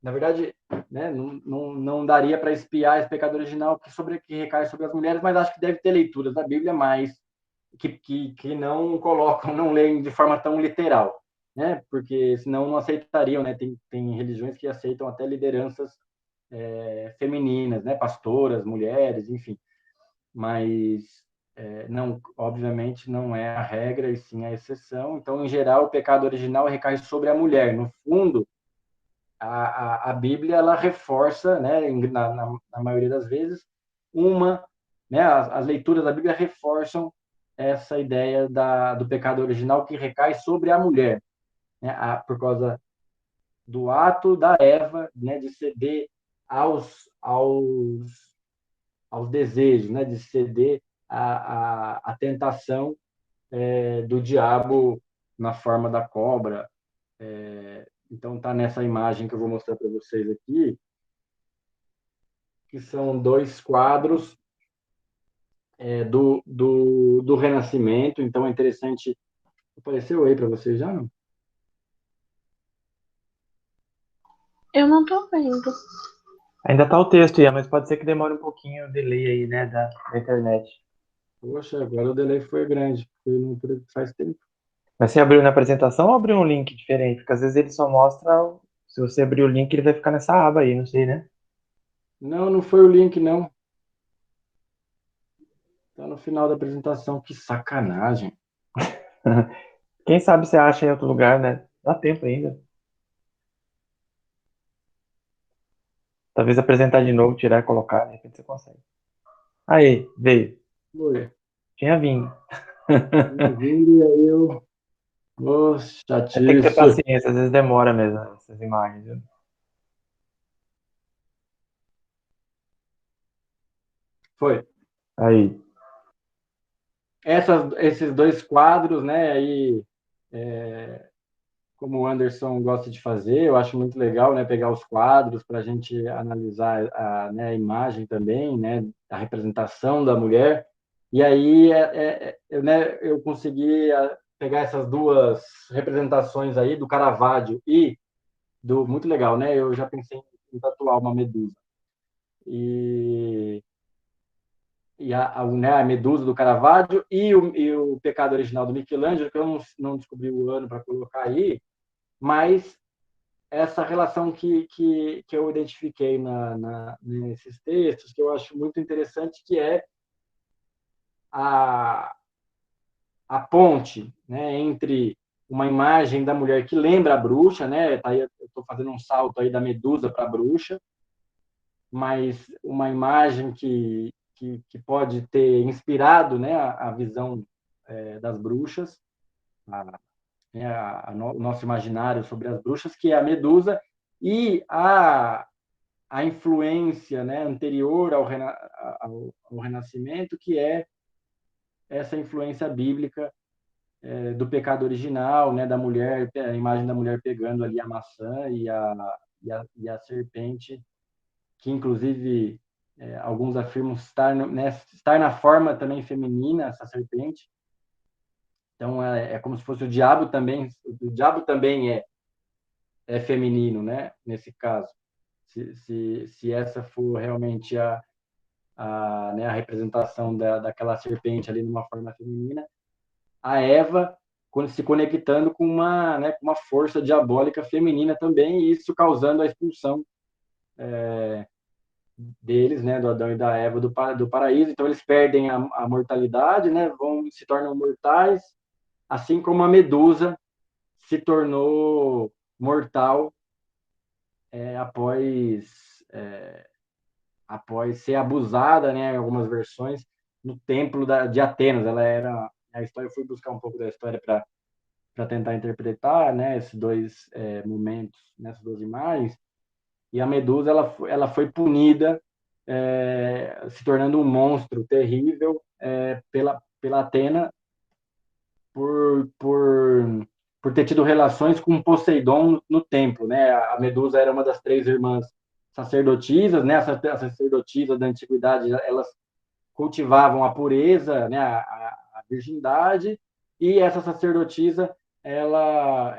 Na verdade, né? Não daria para espiar esse pecado original que recai sobre as mulheres, mas acho que deve ter leituras da Bíblia mais que não colocam, não leem de forma tão literal, né? Porque senão não aceitariam, né? Tem religiões que aceitam até lideranças femininas, né? Pastoras, mulheres, enfim. Mas não, obviamente não é a regra e sim a exceção. Então, em geral, o pecado original recai sobre a mulher. No fundo, a Bíblia ela reforça, né? Na maioria das vezes, né? As leituras da Bíblia reforçam essa ideia do pecado original que recai sobre a mulher, né? Por causa do ato da Eva, né? De ceder aos desejos, né? De ceder à tentação do diabo na forma da cobra. Então, está nessa imagem que eu vou mostrar para vocês aqui, que são dois quadros do Renascimento. Então, é interessante. Apareceu aí para vocês já, não? Eu não tô vendo. Ainda tá o texto, Ian, mas pode ser que demore um pouquinho o delay aí, né, da internet. Poxa, agora o delay foi grande, porque não faz tempo. Mas você abriu na apresentação ou abriu um link diferente? Porque às vezes ele só mostra. Se você abrir o link, ele vai ficar nessa aba aí, não sei, né? Não, não foi o link, não. Tá no final da apresentação. Que sacanagem. Quem sabe você acha em outro lugar, né? Dá tempo ainda. Talvez apresentar de novo, tirar e colocar, de repente você consegue. Aí, veio. Foi. Tinha vindo. Vindo e aí eu... Oh, Tem que ter chatice. paciência, às vezes demora mesmo essas imagens, viu? Foi. Aí. Esses dois quadros, né, aí, como o Anderson gosta de fazer, eu acho muito legal, né, pegar os quadros para a gente analisar né, a imagem também, né, a representação da mulher. E aí eu consegui pegar essas duas representações aí do Caravaggio e muito legal, né? Eu já pensei em tatuar uma medusa. Né, a Medusa do Caravaggio e o Pecado Original do Michelangelo, que eu não descobri o ano para colocar aí, mas essa relação que eu identifiquei nesses textos, que eu acho muito interessante, que é a, a ponte, né, entre uma imagem da mulher que lembra a bruxa, né? Tá aí, eu estou fazendo um salto aí da Medusa para a bruxa, mas uma imagem que pode ter inspirado, né, a visão das bruxas, o nosso imaginário sobre as bruxas, que é a Medusa, e a influência, né, anterior ao Renascimento, que é essa influência bíblica do pecado original, né, da mulher, a imagem da mulher pegando ali a maçã e a serpente, que inclusive alguns afirmam estar na forma também feminina, essa serpente. Então é como se fosse o diabo também é feminino, né? Nesse caso, se essa for realmente né, a representação daquela serpente ali numa forma feminina, a Eva se conectando com né, com uma força diabólica feminina também, e isso causando a expulsão deles, né, do Adão e da Eva do paraíso. Então eles perdem a mortalidade, né, se tornam mortais, assim como a Medusa se tornou mortal após após ser abusada, né, em algumas versões, no templo de Atenas. Ela era a história. Eu fui buscar um pouco da história para tentar interpretar, né, esses dois momentos, nessas duas imagens. E a Medusa ela foi punida, se tornando um monstro terrível pela Atena por ter tido relações com Poseidon no templo, né? A Medusa era uma das 3 irmãs sacerdotisas, né? As sacerdotisas da antiguidade, elas cultivavam a pureza, né? A virgindade, e essa sacerdotisa ela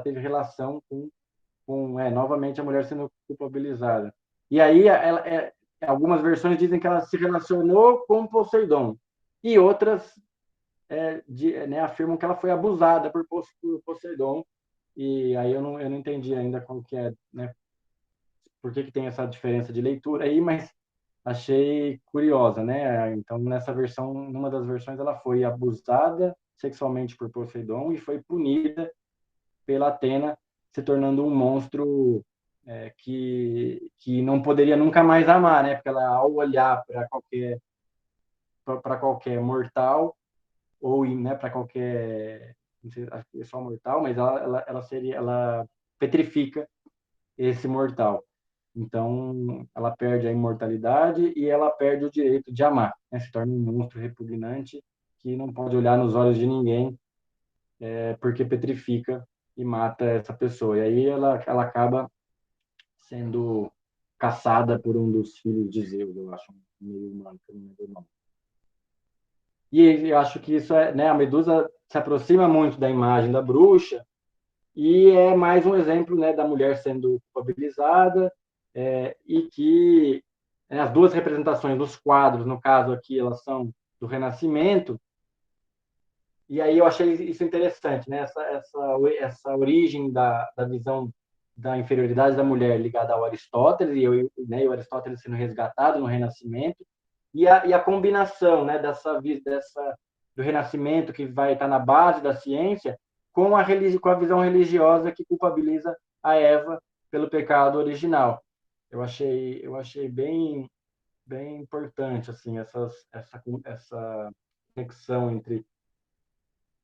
teve relação com novamente a mulher sendo culpabilizada. E aí algumas versões dizem que ela se relacionou com Poseidon, e outras afirmam que ela foi abusada por Poseidon. E aí eu não entendi ainda como que é, né? Por que tem essa diferença de leitura aí, mas achei curiosa, né? Então, numa das versões, ela foi abusada sexualmente por Poseidon e foi punida pela Atena, se tornando um monstro que não poderia nunca mais amar, né? Porque ela, ao olhar para qualquer mortal, ou né, para qualquer, não sei, acho que é só mortal, mas ela petrifica esse mortal. Então, ela perde a imortalidade e ela perde o direito de amar, né? Se torna um monstro repugnante que não pode olhar nos olhos de ninguém, porque petrifica e mata essa pessoa. E aí ela acaba sendo caçada por um dos filhos de Zeus, eu acho, meio humano, que eu não lembro o nome. E eu acho que isso né, a Medusa se aproxima muito da imagem da bruxa, e é mais um exemplo, né, da mulher sendo culpabilizada, e que as duas representações dos quadros, no caso aqui, elas são do Renascimento. E aí eu achei isso interessante, né? Essa origem da visão da inferioridade da mulher ligada ao Aristóteles, e o Aristóteles sendo resgatado no Renascimento, e a combinação, né, do Renascimento, que vai estar na base da ciência, com a visão religiosa que culpabiliza a Eva pelo pecado original. Eu achei bem, bem importante assim, essa conexão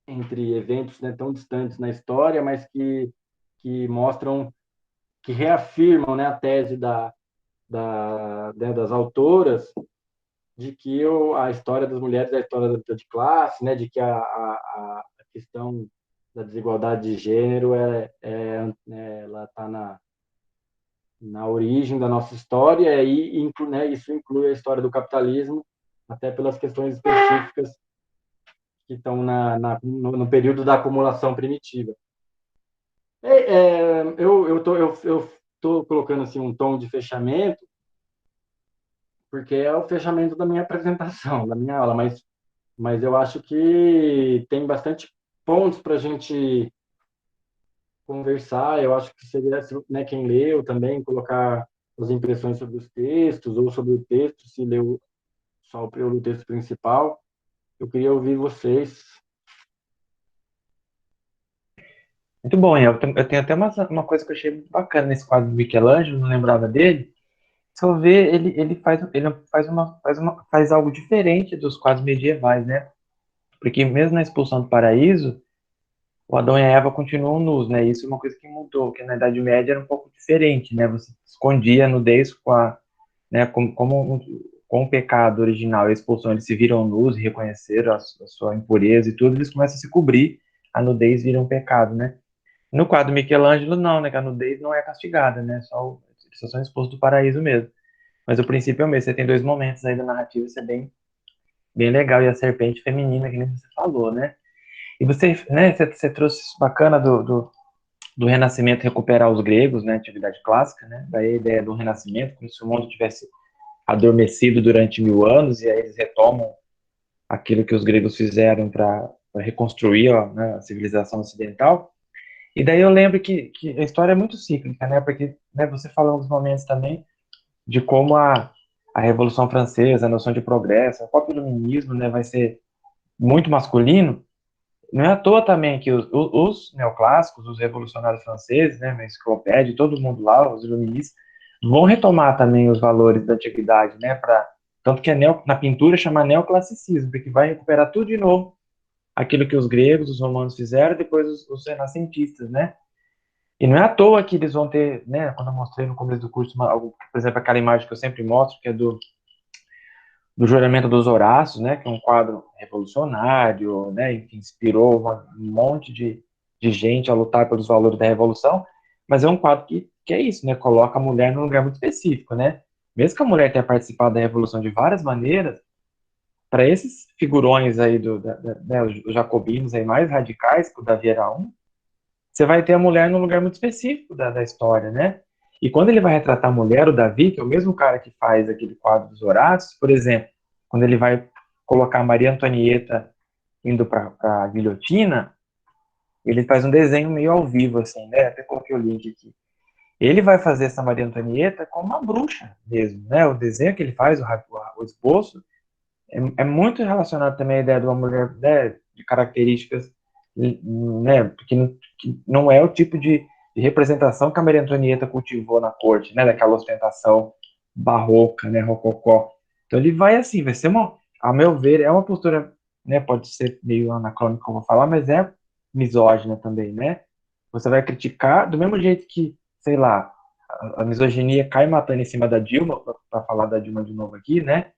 entre eventos, né, tão distantes na história, mas que mostram, que reafirmam, né, a tese né, das autoras, de que a história das mulheres é a história da luta de classe, né, de que a questão da desigualdade de gênero ela está na origem da nossa história, e né, isso inclui a história do capitalismo, até pelas questões específicas que estão no período da acumulação primitiva. Eu tô colocando assim um tom de fechamento, porque é o fechamento da minha apresentação, da minha aula, mas eu acho que tem bastante pontos para a gente conversar. Eu acho que seria, né, quem leu também, colocar as impressões sobre os textos, ou sobre o texto, se leu só o texto principal. Eu queria ouvir vocês. Muito bom, eu tenho até uma coisa que eu achei muito bacana nesse quadro do Michelangelo, não lembrava dele. Se eu ver, ele faz algo diferente dos quadros medievais, né? Porque mesmo na expulsão do paraíso, o Adão e a Eva continuam nus, né? Isso é uma coisa que mudou, que na Idade Média era um pouco diferente, né? Você escondia a nudez né, com o pecado original e a expulsão, eles se viram nus e reconheceram a sua impureza e tudo, eles começam a se cobrir, a nudez vira um pecado, né? No quadro Michelangelo, não, né? Que a nudez não é castigada, né? Eles só são expulsos do paraíso mesmo. Mas o princípio é o mesmo. Você tem dois momentos aí da narrativa, isso é bem, bem legal. E a serpente feminina, que nem você falou, né? E você, né? Você trouxe isso bacana do Renascimento recuperar os gregos, né? Atividade clássica, né? Daí a ideia do Renascimento, como se o mundo tivesse adormecido durante 1000 anos, e aí eles retomam aquilo que os gregos fizeram para reconstruir, ó, né, a civilização ocidental. E daí eu lembro que a história é muito cíclica, né? Porque, né, você falou nos momentos também de como a Revolução Francesa, a noção de progresso, o próprio iluminismo, né, vai ser muito masculino. Não é à toa também que os neoclássicos, os revolucionários franceses, né, a enciclopédia, todo mundo lá, os iluministas, vão retomar também os valores da antiguidade, né? Tanto que na pintura chama neoclassicismo, porque vai recuperar tudo de novo, aquilo que os gregos, os romanos fizeram, depois os renascentistas, né? E não é à toa que eles vão ter, né? Quando eu mostrei no começo do curso, por exemplo, aquela imagem que eu sempre mostro, que é do Juramento dos Horácios, né? Que é um quadro revolucionário, né? Que inspirou um monte de gente a lutar pelos valores da revolução, mas é um quadro que é isso, né? Coloca a mulher num lugar muito específico, né? Mesmo que a mulher tenha participado da revolução de várias maneiras, para esses figurões aí né, os jacobinos aí mais radicais, que o Davi era um, você vai ter a mulher num lugar muito específico da história, né? E quando ele vai retratar a mulher, o Davi, que é o mesmo cara que faz aquele quadro dos Horácios, por exemplo, quando ele vai colocar Maria Antonieta indo para a guilhotina, ele faz um desenho meio ao vivo, assim, né? Até coloquei o link aqui. Ele vai fazer essa Maria Antonieta como uma bruxa mesmo, né? O desenho que ele faz, o esboço, é muito relacionado também à ideia de uma mulher, né, de características, né, que não é o tipo de representação que a Maria Antonieta cultivou na corte, né, daquela ostentação barroca, né, rococó. Então ele vai assim, vai ser a meu ver, é uma postura, né, pode ser meio anacrônica como eu vou falar, mas é misógina também, né? Você vai criticar do mesmo jeito que, sei lá, a misoginia cai matando em cima da Dilma, para falar da Dilma de novo aqui, né?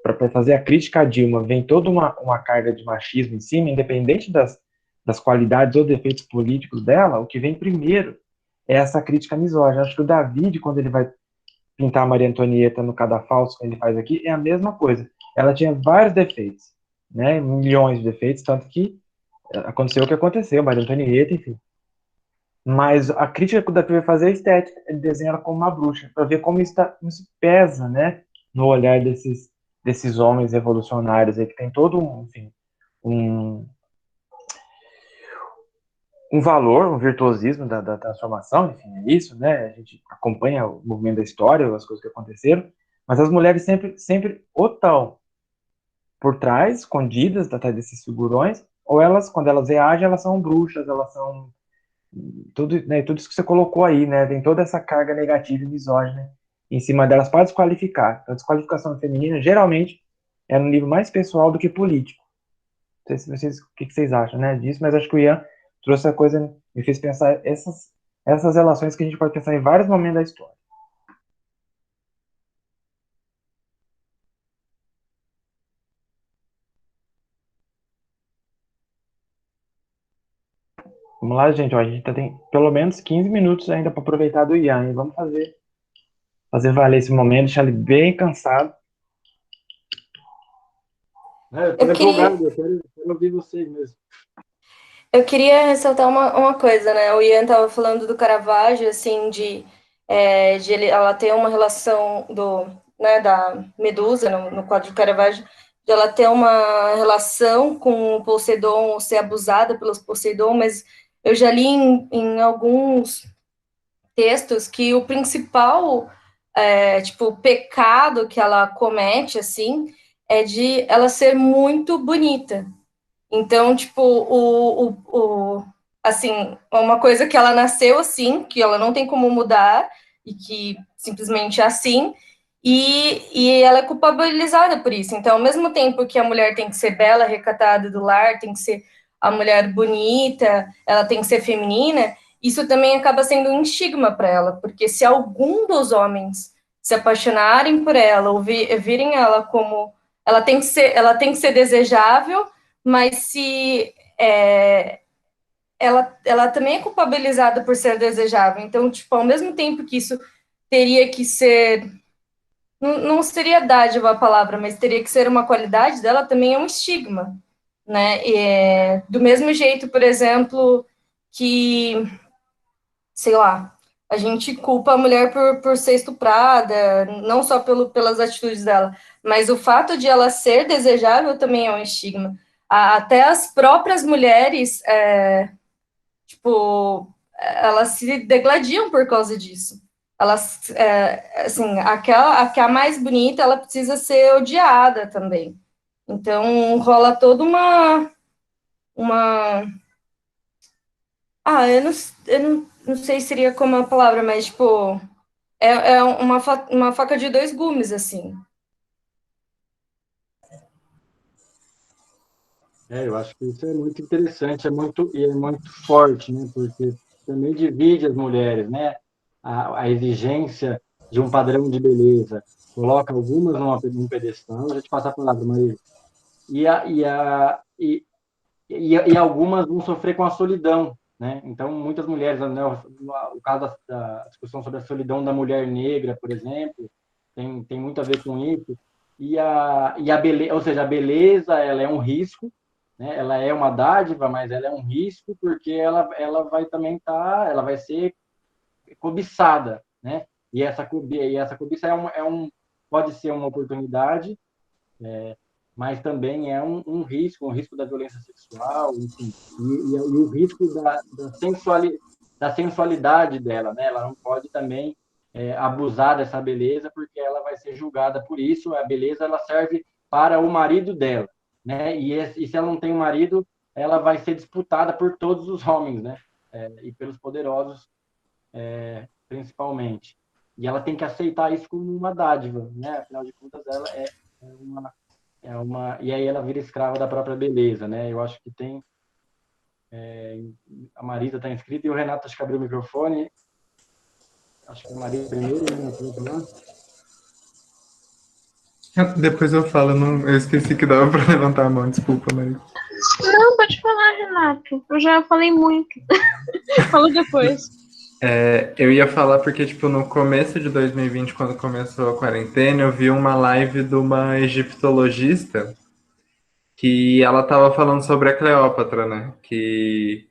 Para fazer a crítica à Dilma, vem toda uma carga de machismo em cima, independente das qualidades ou defeitos políticos dela, o que vem primeiro é essa crítica misógina. Acho que o David, quando ele vai pintar a Maria Antonieta no Cadafalso, que ele faz aqui, é a mesma coisa. Ela tinha vários defeitos, né, milhões de defeitos, tanto que aconteceu o que aconteceu, Maria Antonieta, enfim. Mas a crítica que o Davi vai fazer é estética, ele desenha ela como uma bruxa, para ver como isso pesa, né, no olhar desses homens revolucionários aí, que tem todo enfim, um, um valor, um virtuosismo da transformação, enfim, é isso, né? A gente acompanha o movimento da história, as coisas que aconteceram, mas as mulheres sempre ou estão por trás, escondidas atrás desses figurões, ou elas, quando elas reagem, elas são bruxas, elas são tudo, né, tudo isso que você colocou aí, né? Tem toda essa carga negativa e misógina em cima delas para desqualificar. Então, a desqualificação feminina geralmente é no nível mais pessoal do que político. Não sei se vocês, o que vocês acham, né, disso, mas acho que o Ian trouxe a coisa, me fez pensar essas relações que a gente pode pensar em vários momentos da história. Vamos lá, gente, ó, a gente tem pelo menos 15 minutos ainda para aproveitar do Ian, e vamos fazer valer esse momento, deixar ele bem cansado. Eu tô empolgado, eu quero ouvir vocês mesmo. Eu queria ressaltar uma coisa, né? O Ian estava falando do Caravaggio, assim, ela ter uma relação né, da Medusa, no quadro de Caravaggio, de ela ter uma relação com o Poseidon, ou ser abusada pelos Poseidon, mas eu já li em alguns textos que o principal, tipo, pecado que ela comete, assim, é de ela ser muito bonita. Então, tipo, assim, uma coisa que ela nasceu assim, que ela não tem como mudar, e que simplesmente é assim, e ela é culpabilizada por isso. Então, ao mesmo tempo que a mulher tem que ser bela, recatada do lar, tem que ser a mulher bonita, ela tem que ser feminina, isso também acaba sendo um estigma para ela, porque se algum dos homens se apaixonarem por ela, ou virem ela como ela tem que ser desejável, mas se ela também é culpabilizada por ser desejável. Então, tipo, ao mesmo tempo que isso teria que ser, não seria dádiva a palavra, mas teria que ser uma qualidade dela, também é um estigma, né? Do mesmo jeito, por exemplo, que, sei lá, a gente culpa a mulher por ser estuprada, não só pelas atitudes dela, mas o fato de ela ser desejável também é um estigma. Até as próprias mulheres, tipo, elas se degladiam por causa disso. Elas, assim, a que é a mais bonita, ela precisa ser odiada também. Então, rola toda uma eu não sei se seria como a palavra, mas, tipo, É uma faca de dois gumes, assim. Eu acho que isso é muito interessante, e é muito forte, né? Porque também divide as mulheres, né? A exigência de um padrão de beleza, coloca algumas num pedestal, já te passar a palavra, Maria, e, a, e, a, e algumas vão sofrer com a solidão, né? Então, muitas mulheres, né? O caso da discussão sobre a solidão da mulher negra, por exemplo, tem muito a ver com isso. E a beleza, ou seja, a beleza, ela é um risco, né? Ela é uma dádiva, mas ela é um risco porque ela vai também ela vai ser cobiçada, né? E essa cobiça pode ser uma oportunidade, mas também é um risco da violência sexual, enfim, e o risco da sensualidade dela, né? Ela não pode também abusar dessa beleza, porque ela vai ser julgada por isso. A beleza ela serve para o marido dela, né? E se ela não tem um marido, ela vai ser disputada por todos os homens, né? E pelos poderosos, principalmente. E ela tem que aceitar isso como uma dádiva, né? Afinal de contas, ela uma e aí ela vira escrava da própria beleza, né? Eu acho que tem a Marisa está inscrita e o Renato acho que abriu o microfone. Acho que a Marisa primeiro, né? Depois eu falo, eu esqueci que dava para levantar a mão, desculpa, mas... Não, pode falar, Renato. Eu já falei muito. Falo depois. Eu ia falar porque, tipo, no começo de 2020, quando começou a quarentena, eu vi uma live de uma egiptologista que ela tava falando sobre a Cleópatra, né? Que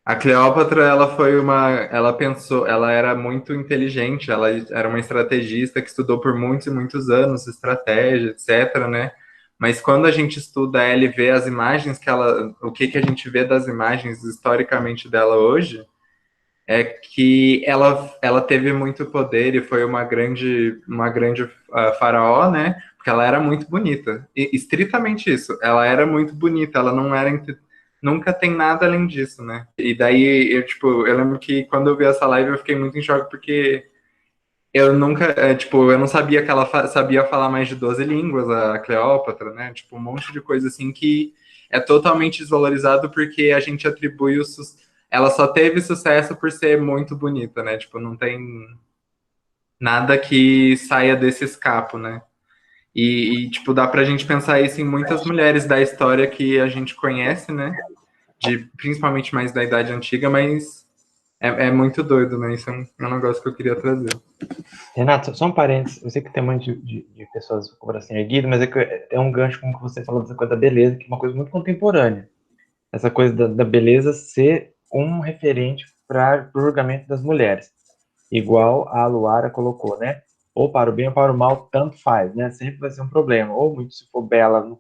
a Cleópatra, ela pensou, ela era muito inteligente, ela era uma estrategista que estudou por muitos e muitos anos estratégia, etc, né? Mas quando a gente estuda ela e vê as imagens o que a gente vê das imagens historicamente dela hoje, é que ela teve muito poder e foi uma grande faraó, né? Porque ela era muito bonita. E estritamente isso, ela era muito bonita, ela não era nunca tem nada além disso, né? E daí eu lembro que quando eu vi essa live eu fiquei muito em choque porque eu nunca, eu não sabia que ela sabia falar mais de 12 línguas, a Cleópatra, né? Tipo, um monte de coisa assim que é totalmente desvalorizado porque a gente atribui ela só teve sucesso por ser muito bonita, né? Tipo, não tem nada que saia desse escapo, né? Tipo, dá pra gente pensar isso em muitas mulheres da história que a gente conhece, né? Principalmente mais da Idade Antiga, mas é muito doido, né? Isso é um negócio que eu queria trazer. Renato, só um parênteses. Eu sei que tem um monte de pessoas com o coração erguido, mas é um gancho como que você falou dessa coisa da beleza, que é uma coisa muito contemporânea. Essa coisa da beleza ser um referente para o julgamento das mulheres. Igual a Luara colocou, né? Ou para o bem ou para o mal, tanto faz, né? Sempre vai ser um problema. Ou muito, se for bela, não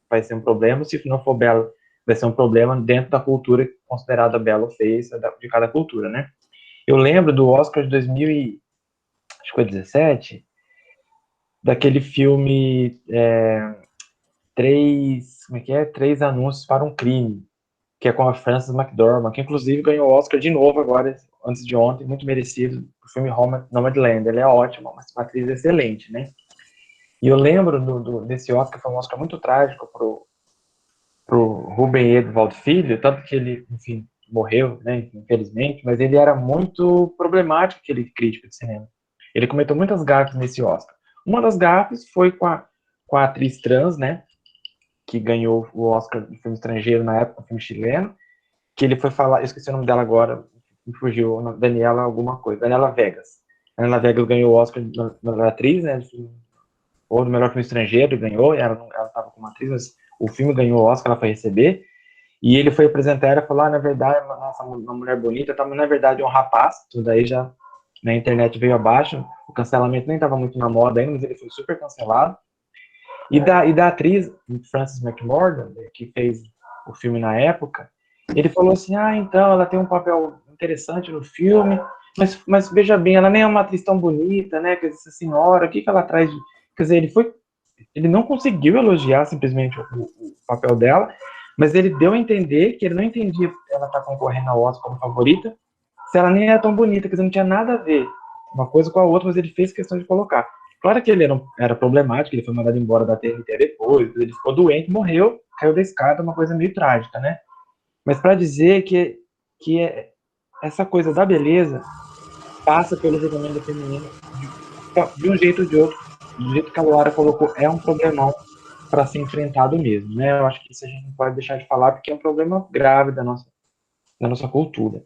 vai ser um problema. Se não for bela, vai ser um problema dentro da cultura considerada bela ou feia de cada cultura, né? Eu lembro do Oscar de 2017, daquele filme como é que é? Três Anúncios para um Crime, que é com a Frances McDormand, que inclusive ganhou o Oscar de novo agora, antes de ontem, muito merecido, o filme Nomadland. Ele é ótimo, uma atriz excelente, né? E eu lembro desse Oscar, foi um Oscar muito trágico pro Rubem Edvaldo Filho, tanto que ele, enfim, morreu, né, infelizmente, mas ele era muito problemático, aquele crítico de cinema. Ele cometeu muitas gafes nesse Oscar. Uma das gafes foi com a atriz trans, né, que ganhou o Oscar de filme estrangeiro na época, um filme chileno, que ele foi falar, eu esqueci o nome dela agora, me fugiu, Daniela alguma coisa, Daniela Vegas. Daniela Vegas ganhou o Oscar da atriz, né, ou do melhor filme estrangeiro, ganhou, ela estava como atriz, mas o filme ganhou o Oscar, ela foi receber, e ele foi apresentar ela e falou, na verdade, nossa, uma mulher bonita, mas na verdade é um rapaz, tudo daí já na internet veio abaixo, o cancelamento nem estava muito na moda ainda, mas ele foi super cancelado. E da atriz, Frances McDormand, que fez o filme na época, ele falou assim, então, ela tem um papel interessante no filme, mas veja bem, ela nem é uma atriz tão bonita, né, que essa senhora, o que ela traz de... Quer dizer, ele não conseguiu elogiar simplesmente o papel dela, mas ele deu a entender que ele não entendia ela estar concorrendo ao Oscar como favorita, se ela nem era tão bonita, quer dizer, não tinha nada a ver. uma coisa com a outra, mas ele fez questão de colocar. Claro que ele era problemático, ele foi mandado embora da TNT depois, ele ficou doente, morreu, caiu da escada, uma coisa meio trágica, né? Mas para dizer essa coisa da beleza passa pelo julgamento feminino de um jeito ou de outro, do jeito que a Luara colocou, é um problemão para ser enfrentado mesmo, né? Eu acho que isso a gente não pode deixar de falar, porque é um problema grave da nossa cultura.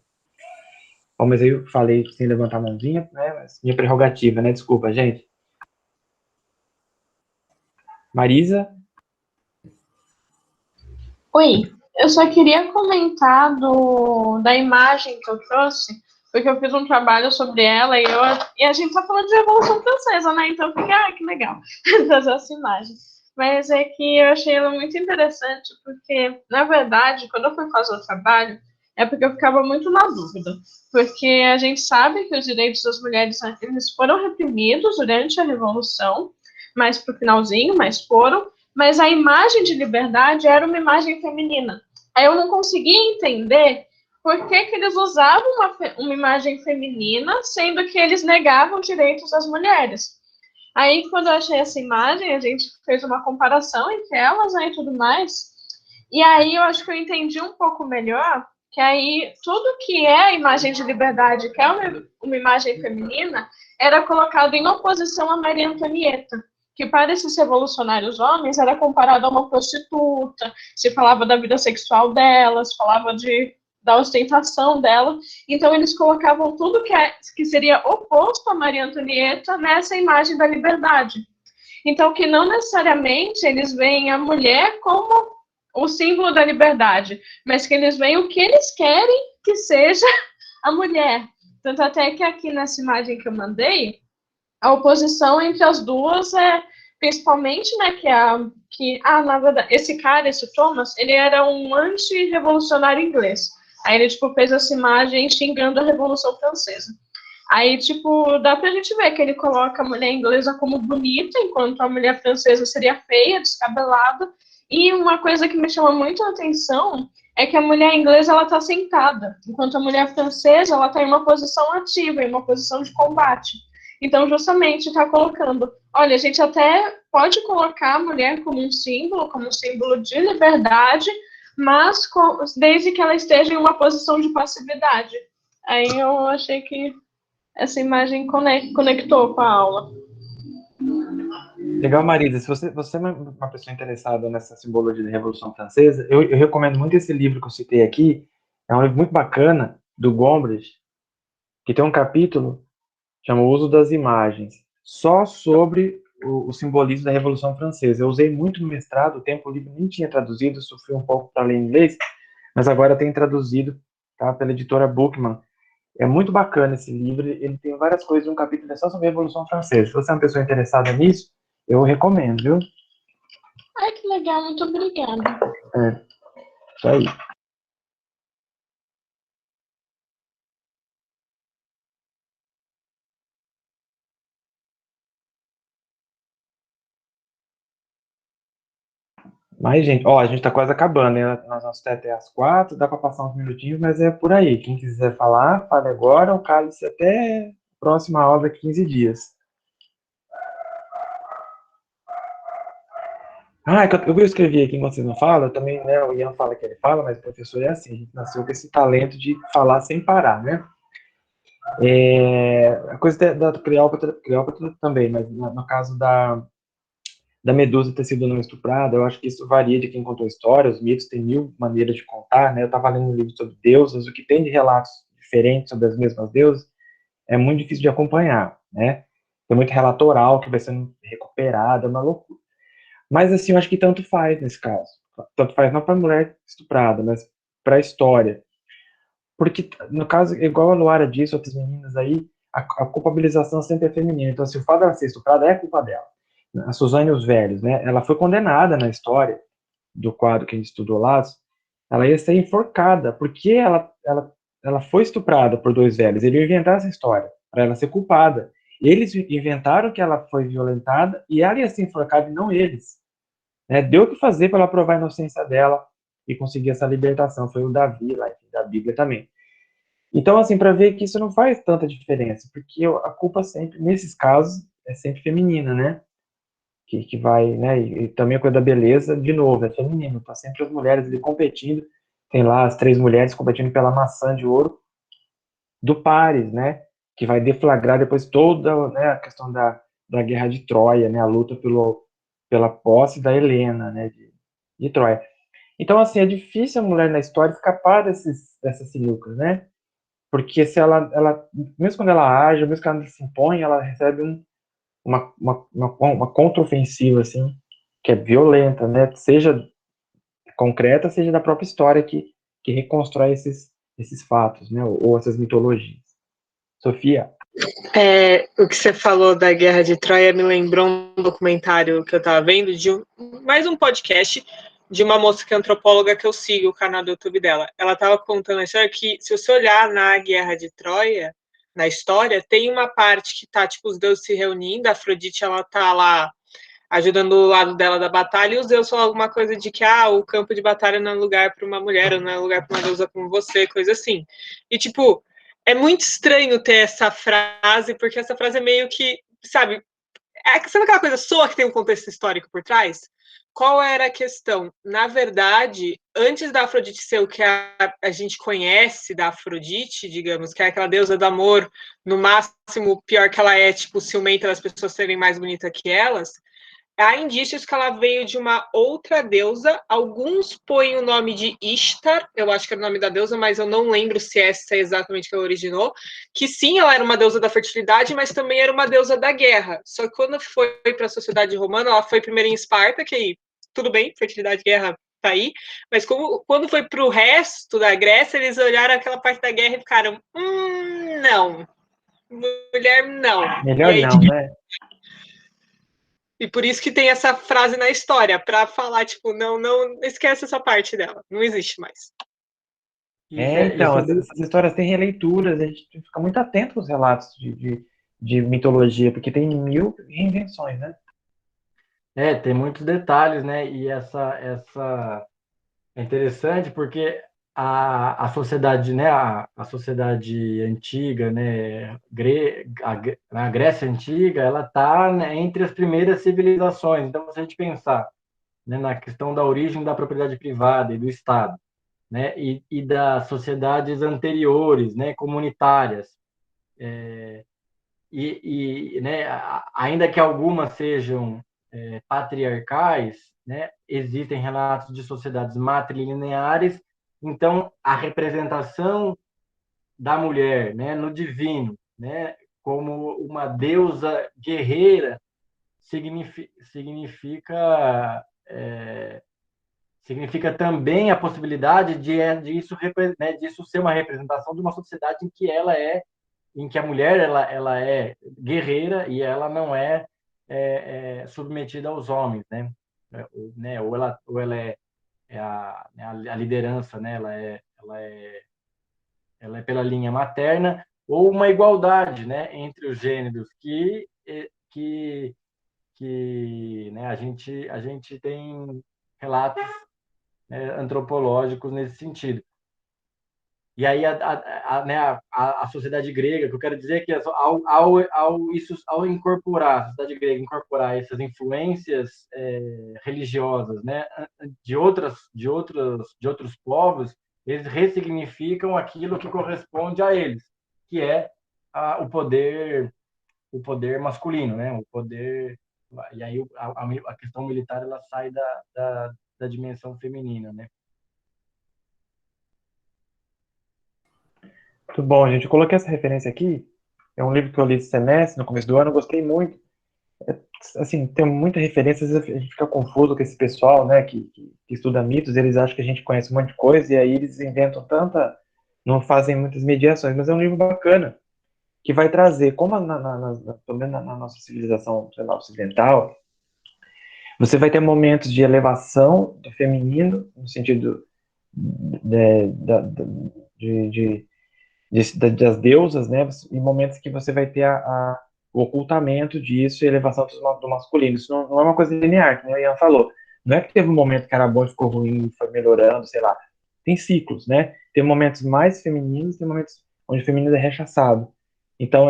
Bom, mas aí eu falei sem levantar a mãozinha, né? Mas minha prerrogativa, né? Desculpa, gente. Marisa? Oi, eu só queria comentar da imagem que eu trouxe, porque eu fiz um trabalho sobre ela e a gente tá falando de Revolução Francesa, né? Então eu fiquei, que legal trazer essa imagem. Mas é que eu achei ela muito interessante, porque, na verdade, quando eu fui fazer o trabalho, é porque eu ficava muito na dúvida. Porque a gente sabe que os direitos das mulheres eles foram reprimidos durante a Revolução, mais pro finalzinho, mas foram. Mas a imagem de liberdade era uma imagem feminina. Aí eu não conseguia entender por que eles usavam uma imagem feminina, sendo que eles negavam direitos às mulheres. Aí, quando eu achei essa imagem, a gente fez uma comparação entre elas, né, e tudo mais. E aí eu acho que eu entendi um pouco melhor que aí tudo que é a imagem de liberdade, que é uma imagem feminina, era colocado em oposição a Maria Antonieta, que para esses revolucionários homens era comparado a uma prostituta, se falava da vida sexual delas, falava da ostentação dela, então eles colocavam tudo que seria oposto a Maria Antonieta nessa imagem da liberdade. Então, que não necessariamente eles veem a mulher como o símbolo da liberdade, mas que eles veem o que eles querem que seja a mulher. Tanto até que aqui nessa imagem que eu mandei, a oposição entre as duas é principalmente, né, na verdade, esse Thomas, ele era um anti-revolucionário inglês. Aí ele, tipo, fez essa imagem xingando a Revolução Francesa. Aí, tipo, dá pra gente ver que ele coloca a mulher inglesa como bonita, enquanto a mulher francesa seria feia, descabelada. E uma coisa que me chama muito a atenção é que a mulher inglesa, ela tá sentada, enquanto a mulher francesa, ela tá em uma posição ativa, em uma posição de combate. Então, justamente, está colocando, olha, a gente até pode colocar a mulher como um símbolo de liberdade, mas desde que ela esteja em uma posição de passividade. Aí eu achei que essa imagem conectou com a aula. Legal, Marisa. Se você é uma pessoa interessada nessa simbologia da Revolução Francesa, eu recomendo muito esse livro que eu citei aqui. É um livro muito bacana, do Gombrich, que tem um capítulo chama O Uso das Imagens, só sobre o simbolismo da Revolução Francesa. Eu usei muito no mestrado, o tempo livre nem tinha traduzido, sofri um pouco para ler inglês, mas agora tem traduzido, tá, pela editora Bookman. É muito bacana esse livro, ele tem várias coisas, um capítulo é só sobre a Revolução Francesa. Se você é uma pessoa interessada nisso, eu recomendo, viu? Ai, que legal, muito obrigada. Isso aí. Mas, gente, a gente tá quase acabando, né? Nós vamos até às 4, dá para passar uns minutinhos, mas é por aí. Quem quiser falar, fale agora, o cálice até a próxima aula daqui 15 dias. Eu escrevi aqui enquanto vocês não falam, também, né, o Ian fala que ele fala, mas o professor é assim, a gente nasceu com esse talento de falar sem parar, né? A coisa da Cleópatra também, mas no caso da Medusa ter sido não estuprada, eu acho que isso varia de quem contou a história, os mitos têm mil maneiras de contar, né? Eu estava lendo um livro sobre deusas, o que tem de relatos diferentes sobre as mesmas deusas é muito difícil de acompanhar, né? Tem muito relato oral que vai sendo recuperado, é uma loucura. Mas, assim, eu acho que tanto faz nesse caso. Tanto faz não para a mulher estuprada, mas para a história. Porque, no caso, igual a Luara disse, outras meninas aí, a culpabilização sempre é feminina. Então, se o fato dela ser estuprada, é culpa dela. A Suzane e os Velhos, né? Ela foi condenada na história do quadro que a gente estudou lá. Ela ia ser enforcada, porque ela foi estuprada por dois velhos. Eles iam inventar essa história, para ela ser culpada. Eles inventaram que ela foi violentada e ela ia ser enforcada e não eles. Né? Deu o que fazer para ela provar a inocência dela e conseguir essa libertação. Foi o Davi, lá, da Bíblia também. Então, assim, para ver que isso não faz tanta diferença, porque a culpa sempre, nesses casos, é sempre feminina, né? Que vai, né? E também a coisa da beleza, de novo, é feminino. Tá sempre as mulheres ali competindo. Tem lá as 3 mulheres competindo pela maçã de ouro do Paris, né? Que vai deflagrar depois toda, né, a questão da guerra de Troia, né? A luta pela posse da Helena, né? De Troia. Então, assim, é difícil a mulher na história escapar dessas sinucas, né? Porque se ela, mesmo quando ela age, mesmo que ela se impõe, ela recebe uma contraofensiva, assim, que é violenta, né? Seja concreta, seja da própria história que reconstrói esses fatos, né? Ou essas mitologias. Sofia? O que você falou da Guerra de Troia me lembrou um documentário que eu estava vendo mais um podcast de uma moça que é antropóloga que eu sigo, o canal do YouTube dela. Ela estava contando a história que, se você olhar na Guerra de Troia, na história, tem uma parte que tá, tipo, os deuses se reunindo, a Afrodite, ela tá lá ajudando o lado dela da batalha, e os deuses falam alguma coisa de que, o campo de batalha não é lugar para uma mulher, ou não é lugar para uma deusa como você, coisa assim. E, tipo, é muito estranho ter essa frase, porque essa frase é meio que, sabe aquela coisa soa que tem um contexto histórico por trás? Qual era a questão? Na verdade, antes da Afrodite ser o que a gente conhece da Afrodite, digamos, que é aquela deusa do amor, no máximo, pior que ela é, tipo, ciumenta das pessoas serem mais bonitas que elas, há indícios que ela veio de uma outra deusa. Alguns põem o nome de Ishtar, eu acho que era o nome da deusa, mas eu não lembro se essa é exatamente que ela originou. Que sim, ela era uma deusa da fertilidade, mas também era uma deusa da guerra. Só que quando foi para a sociedade romana, ela foi primeiro em Esparta, que aí, tudo bem, fertilidade, guerra, tá aí. Mas quando foi para o resto da Grécia, eles olharam aquela parte da guerra e ficaram, não, mulher não. E Melhor aí, não, né? e por isso que tem essa frase na história, para falar, tipo, não esquece essa parte dela. Não existe mais. Então, essas histórias têm releituras, a gente tem que ficar muito atento aos relatos de mitologia, porque tem 1000 reinvenções, né? Tem muitos detalhes, né? E essa é interessante porque a sociedade, né? A sociedade antiga, né? Na Grécia antiga, ela está, né, entre as primeiras civilizações. Então, se a gente pensar, né, na questão da origem da propriedade privada e do Estado, né? E das sociedades anteriores, né? Comunitárias. Né, ainda que algumas sejam patriarcais, né, existem relatos de sociedades matrilineares, então a representação da mulher, né, no divino, né, como uma deusa guerreira significa também a possibilidade disso ser uma representação de uma sociedade em que a mulher ela é guerreira e ela não submetida aos homens, né? Ou ela é a liderança, né? Ela é pela linha materna, ou uma igualdade, né, entre os gêneros que né, a gente tem relatos, né, antropológicos nesse sentido. E aí né, a sociedade grega, que eu quero dizer que ao incorporar, a sociedade grega incorporar essas influências religiosas, né, de outros povos, eles ressignificam aquilo que corresponde a eles, que é o poder masculino, né, o poder. E aí a questão militar ela sai da dimensão feminina, né? Muito bom, gente. Eu coloquei essa referência aqui. É um livro que eu li esse semestre, no começo do ano, eu gostei muito. Assim, tem muita referência, às vezes a gente fica confuso com esse pessoal, né, que estuda mitos, eles acham que a gente conhece um monte de coisa, e aí eles inventam não fazem muitas mediações, mas é um livro bacana, que vai trazer, como pelo menos na nossa civilização, sei lá, ocidental, você vai ter momentos de elevação do feminino, no sentido de, das deusas, né? E momentos que você vai ter o ocultamento disso e a elevação do masculino. Isso não é uma coisa linear, que nem o Ian falou. Não é que teve um momento que era bom e ficou ruim, foi melhorando, sei lá. Tem ciclos, né? Tem momentos mais femininos, tem momentos onde o feminino é rechaçado. Então,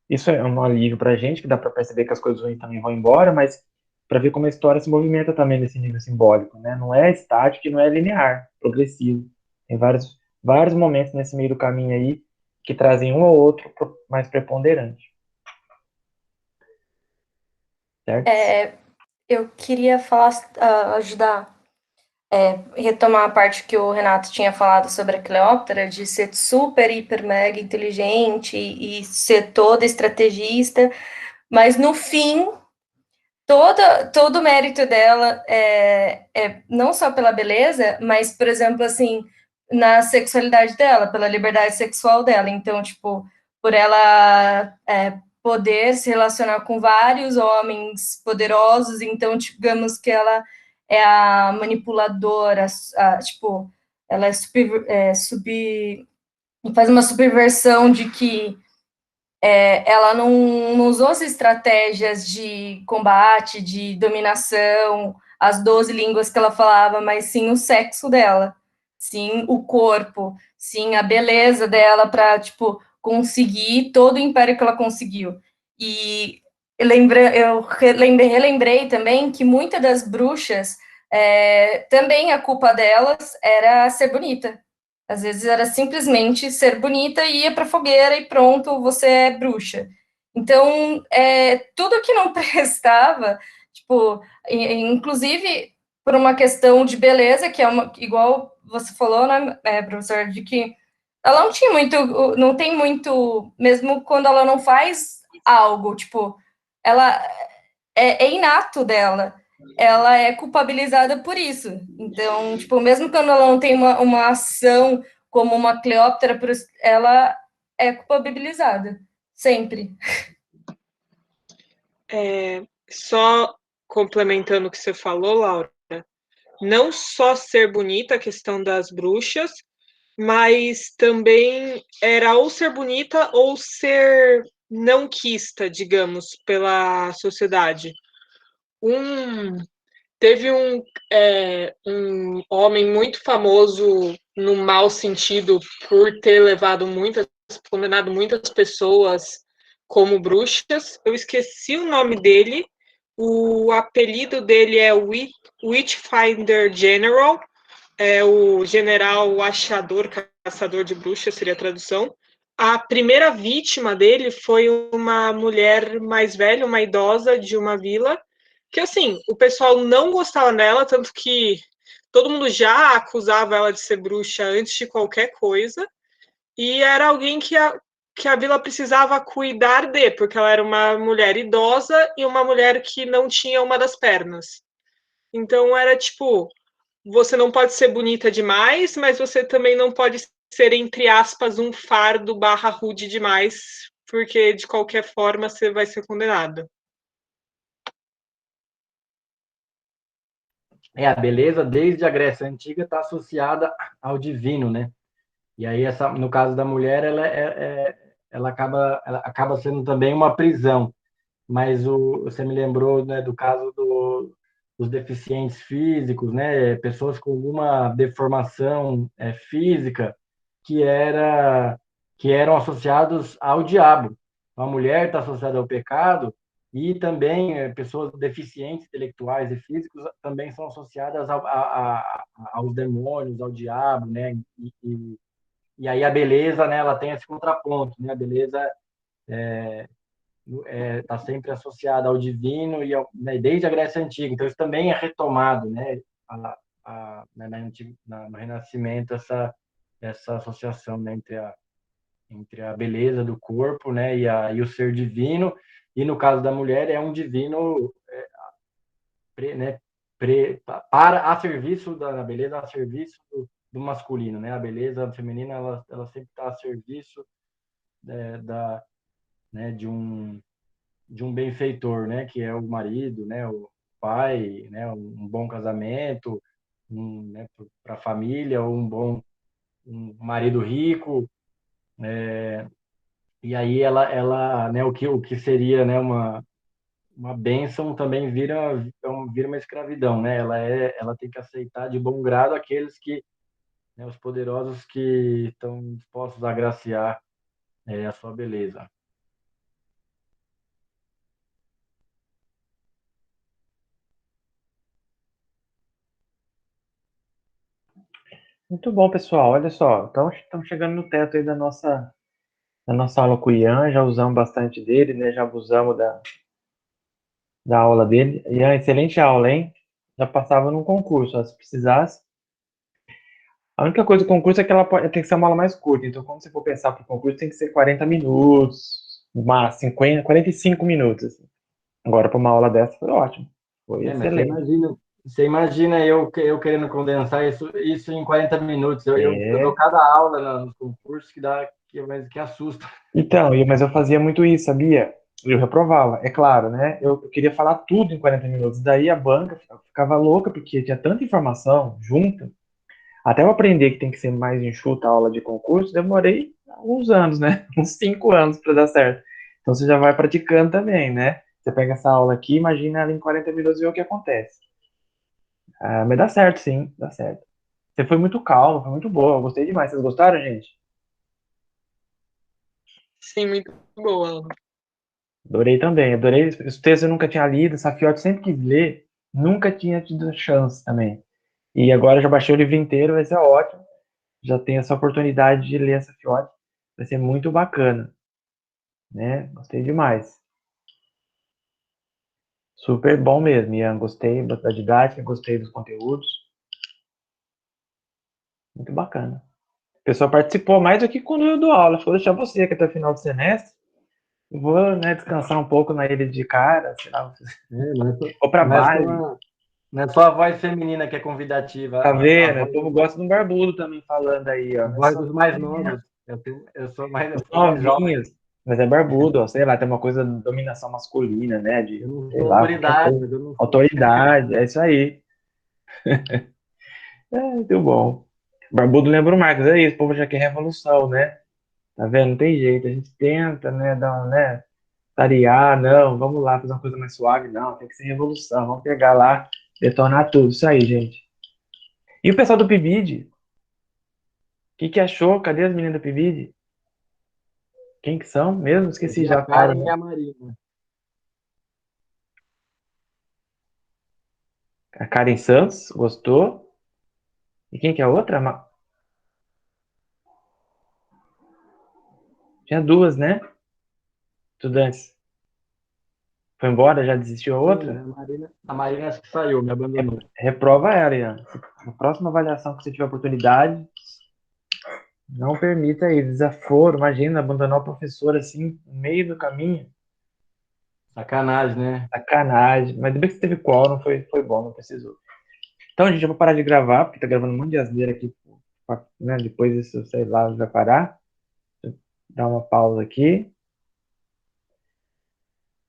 isso é um alívio pra gente, que dá pra perceber que as coisas ruins também vão embora, mas pra ver como a história se movimenta também nesse nível simbólico, né? Não é estático e não é linear, progressivo. Tem vários momentos nesse meio do caminho aí que trazem um ou outro mais preponderante, certo? Eu queria falar, ajudar, retomar a parte que o Renato tinha falado sobre a Cleópatra, de ser super, hiper, mega inteligente e ser toda estrategista, mas no fim, todo o mérito dela é não só pela beleza, mas, por exemplo, assim, na sexualidade dela, pela liberdade sexual dela. Então, tipo, por ela poder se relacionar com vários homens poderosos, então, digamos que ela é a manipuladora, tipo, ela faz uma subversão de que ela não usou as estratégias de combate, de dominação, as 12 línguas que ela falava, mas sim o sexo dela, sim o corpo, sim a beleza dela para, tipo, conseguir todo o império que ela conseguiu. E relembrei também que muitas das bruxas, também a culpa delas era ser bonita. Às vezes era simplesmente ser bonita e ia para a fogueira e pronto, você é bruxa. Então, tudo que não prestava, tipo, inclusive por uma questão de beleza, que é igual você falou, né, professor, de que ela não tinha muito, não tem muito, mesmo quando ela não faz algo, tipo, ela é inato dela. Ela é culpabilizada por isso. Então, tipo, mesmo quando ela não tem uma ação como uma Cleópatra, ela é culpabilizada. Sempre. Só complementando o que você falou, Laura, não só ser bonita, a questão das bruxas, mas também era ou ser bonita ou ser não quista, digamos, pela sociedade. Teve um homem muito famoso no mau sentido por ter condenado muitas pessoas como bruxas. Eu esqueci o nome dele. O apelido dele é Witchfinder General, é o general achador, caçador de bruxas, seria a tradução. A primeira vítima dele foi uma mulher mais velha, uma idosa de uma vila, que assim, o pessoal não gostava dela, tanto que todo mundo já acusava ela de ser bruxa antes de qualquer coisa, e era alguém que a vila precisava cuidar de, porque ela era uma mulher idosa e uma mulher que não tinha uma das pernas. Então era tipo, você não pode ser bonita demais, mas você também não pode ser, entre aspas, um fardo barra rude demais, porque de qualquer forma você vai ser condenado. A beleza, desde a Grécia Antiga, está associada ao divino, né? E aí, no caso da mulher, ela acaba sendo também uma prisão. Mas você me lembrou, né, do caso dos deficientes físicos, né? Pessoas com alguma deformação física que, que eram associados ao diabo. A mulher está associada ao pecado e também pessoas deficientes intelectuais e físicos também são associadas aos demônios, ao diabo, né? E aí a beleza, né, ela tem esse contraponto, né? A beleza está sempre associada ao divino e né, desde a Grécia Antiga. Então isso também é retomado, né? Né, no Renascimento essa associação, né, entre a beleza do corpo, né, e o ser divino. E no caso da mulher é um divino, né, para a serviço da beleza, a serviço do masculino, né? A beleza feminina ela sempre está a serviço né, de um benfeitor, né, que é o marido, né, o pai, né, um bom casamento, né, para a família, ou um marido rico, e aí né, o que seria, né, uma bênção também vira uma escravidão, né? Ela tem que aceitar de bom grado aqueles que né, os poderosos que estão dispostos a agraciar a sua beleza. Muito bom, pessoal. Olha só, então estamos chegando no teto aí da nossa aula com o Ian, já usamos bastante dele, né? Já abusamos da aula dele. Ian, excelente aula, hein? Já passava num concurso, ó, se precisasse. A única coisa do concurso é que ela tem que ser uma aula mais curta. Então, quando você for pensar para o concurso, tem que ser 40 minutos, mas 50, 45 minutos. Assim. Agora, para uma aula dessa, foi ótimo. Foi Mas excelente. você imagina eu querendo condensar isso em 40 minutos. Eu dou É. cada aula nos concursos que assusta. Então, mas eu fazia muito isso, sabia? Eu reprovava, é claro, né? Eu queria falar tudo em 40 minutos. Daí a banca ficava louca, porque tinha tanta informação junta. Até eu aprender que tem que ser mais enxuta a aula de concurso, demorei uns anos, né? Uns 5 anos para dar certo. Então você já vai praticando também, né? Você pega essa aula aqui, imagina ela em 40 minutos e vê o que acontece. Ah, mas dá certo, sim, dá certo. Você foi muito calmo, foi muito boa, eu gostei demais. Vocês gostaram, gente? Sim, muito boa. Adorei também, adorei. Os textos eu nunca tinha lido, Safiotti sempre quis ler, nunca tinha tido chance também. E agora eu já baixei o livro inteiro, vai ser ótimo. Já tenho essa oportunidade de ler Safiotti, vai ser muito bacana, né? Gostei demais. Super bom mesmo, Ian. Gostei da didática, gostei dos conteúdos. Muito bacana. A pessoa participou mais do que quando eu dou aula. Vou deixar você que até o final do semestre. Eu vou, né, descansar um pouco na ilha de cara, sei lá, ou para Não é Bali. não é só a voz feminina que é convidativa, Tá a vendo? O voz, povo gosta de um barbudo também falando aí, ó. a Não é voz só dos mais novos. Eu os sou mais jovem. novinhos, mas é barbudo, ó. Sei lá, tem uma coisa de dominação masculina, né? Eu De, não sei sou lá, qualquer autoridade, coisa. mas eu não sou. Autoridade, é isso aí. É, muito bom. Barbudo lembra o Marcos, é isso, o povo já quer revolução, né? Tá vendo? Não tem jeito, a gente tenta, né, dar, né, tarear, não, vamos lá fazer uma coisa mais suave, não, tem que ser revolução, vamos pegar lá, detonar tudo, isso aí, gente. E o pessoal do PIBID, o que achou? Cadê as meninas do PIBID? Quem que são mesmo? Eu Esqueci vi a já a cara, Karen e né? a Marina. A Karen Santos, gostou? E quem que é a outra? Tinha duas, né? Estudantes. Foi embora, já desistiu a Sim, outra? a Marina acho que saiu, me abandonou. Reprova ela, Ian. Na próxima avaliação que você tiver oportunidade, não permita aí desaforo. Imagina abandonar o professor assim, no meio do caminho. Sacanagem, né? Sacanagem. Mas depois que você teve qual, não foi bom, não precisou. Então, gente, eu vou parar de gravar, porque tá gravando um monte de asneira aqui, né? Depois isso, sei lá, vai parar. Dar uma pausa aqui.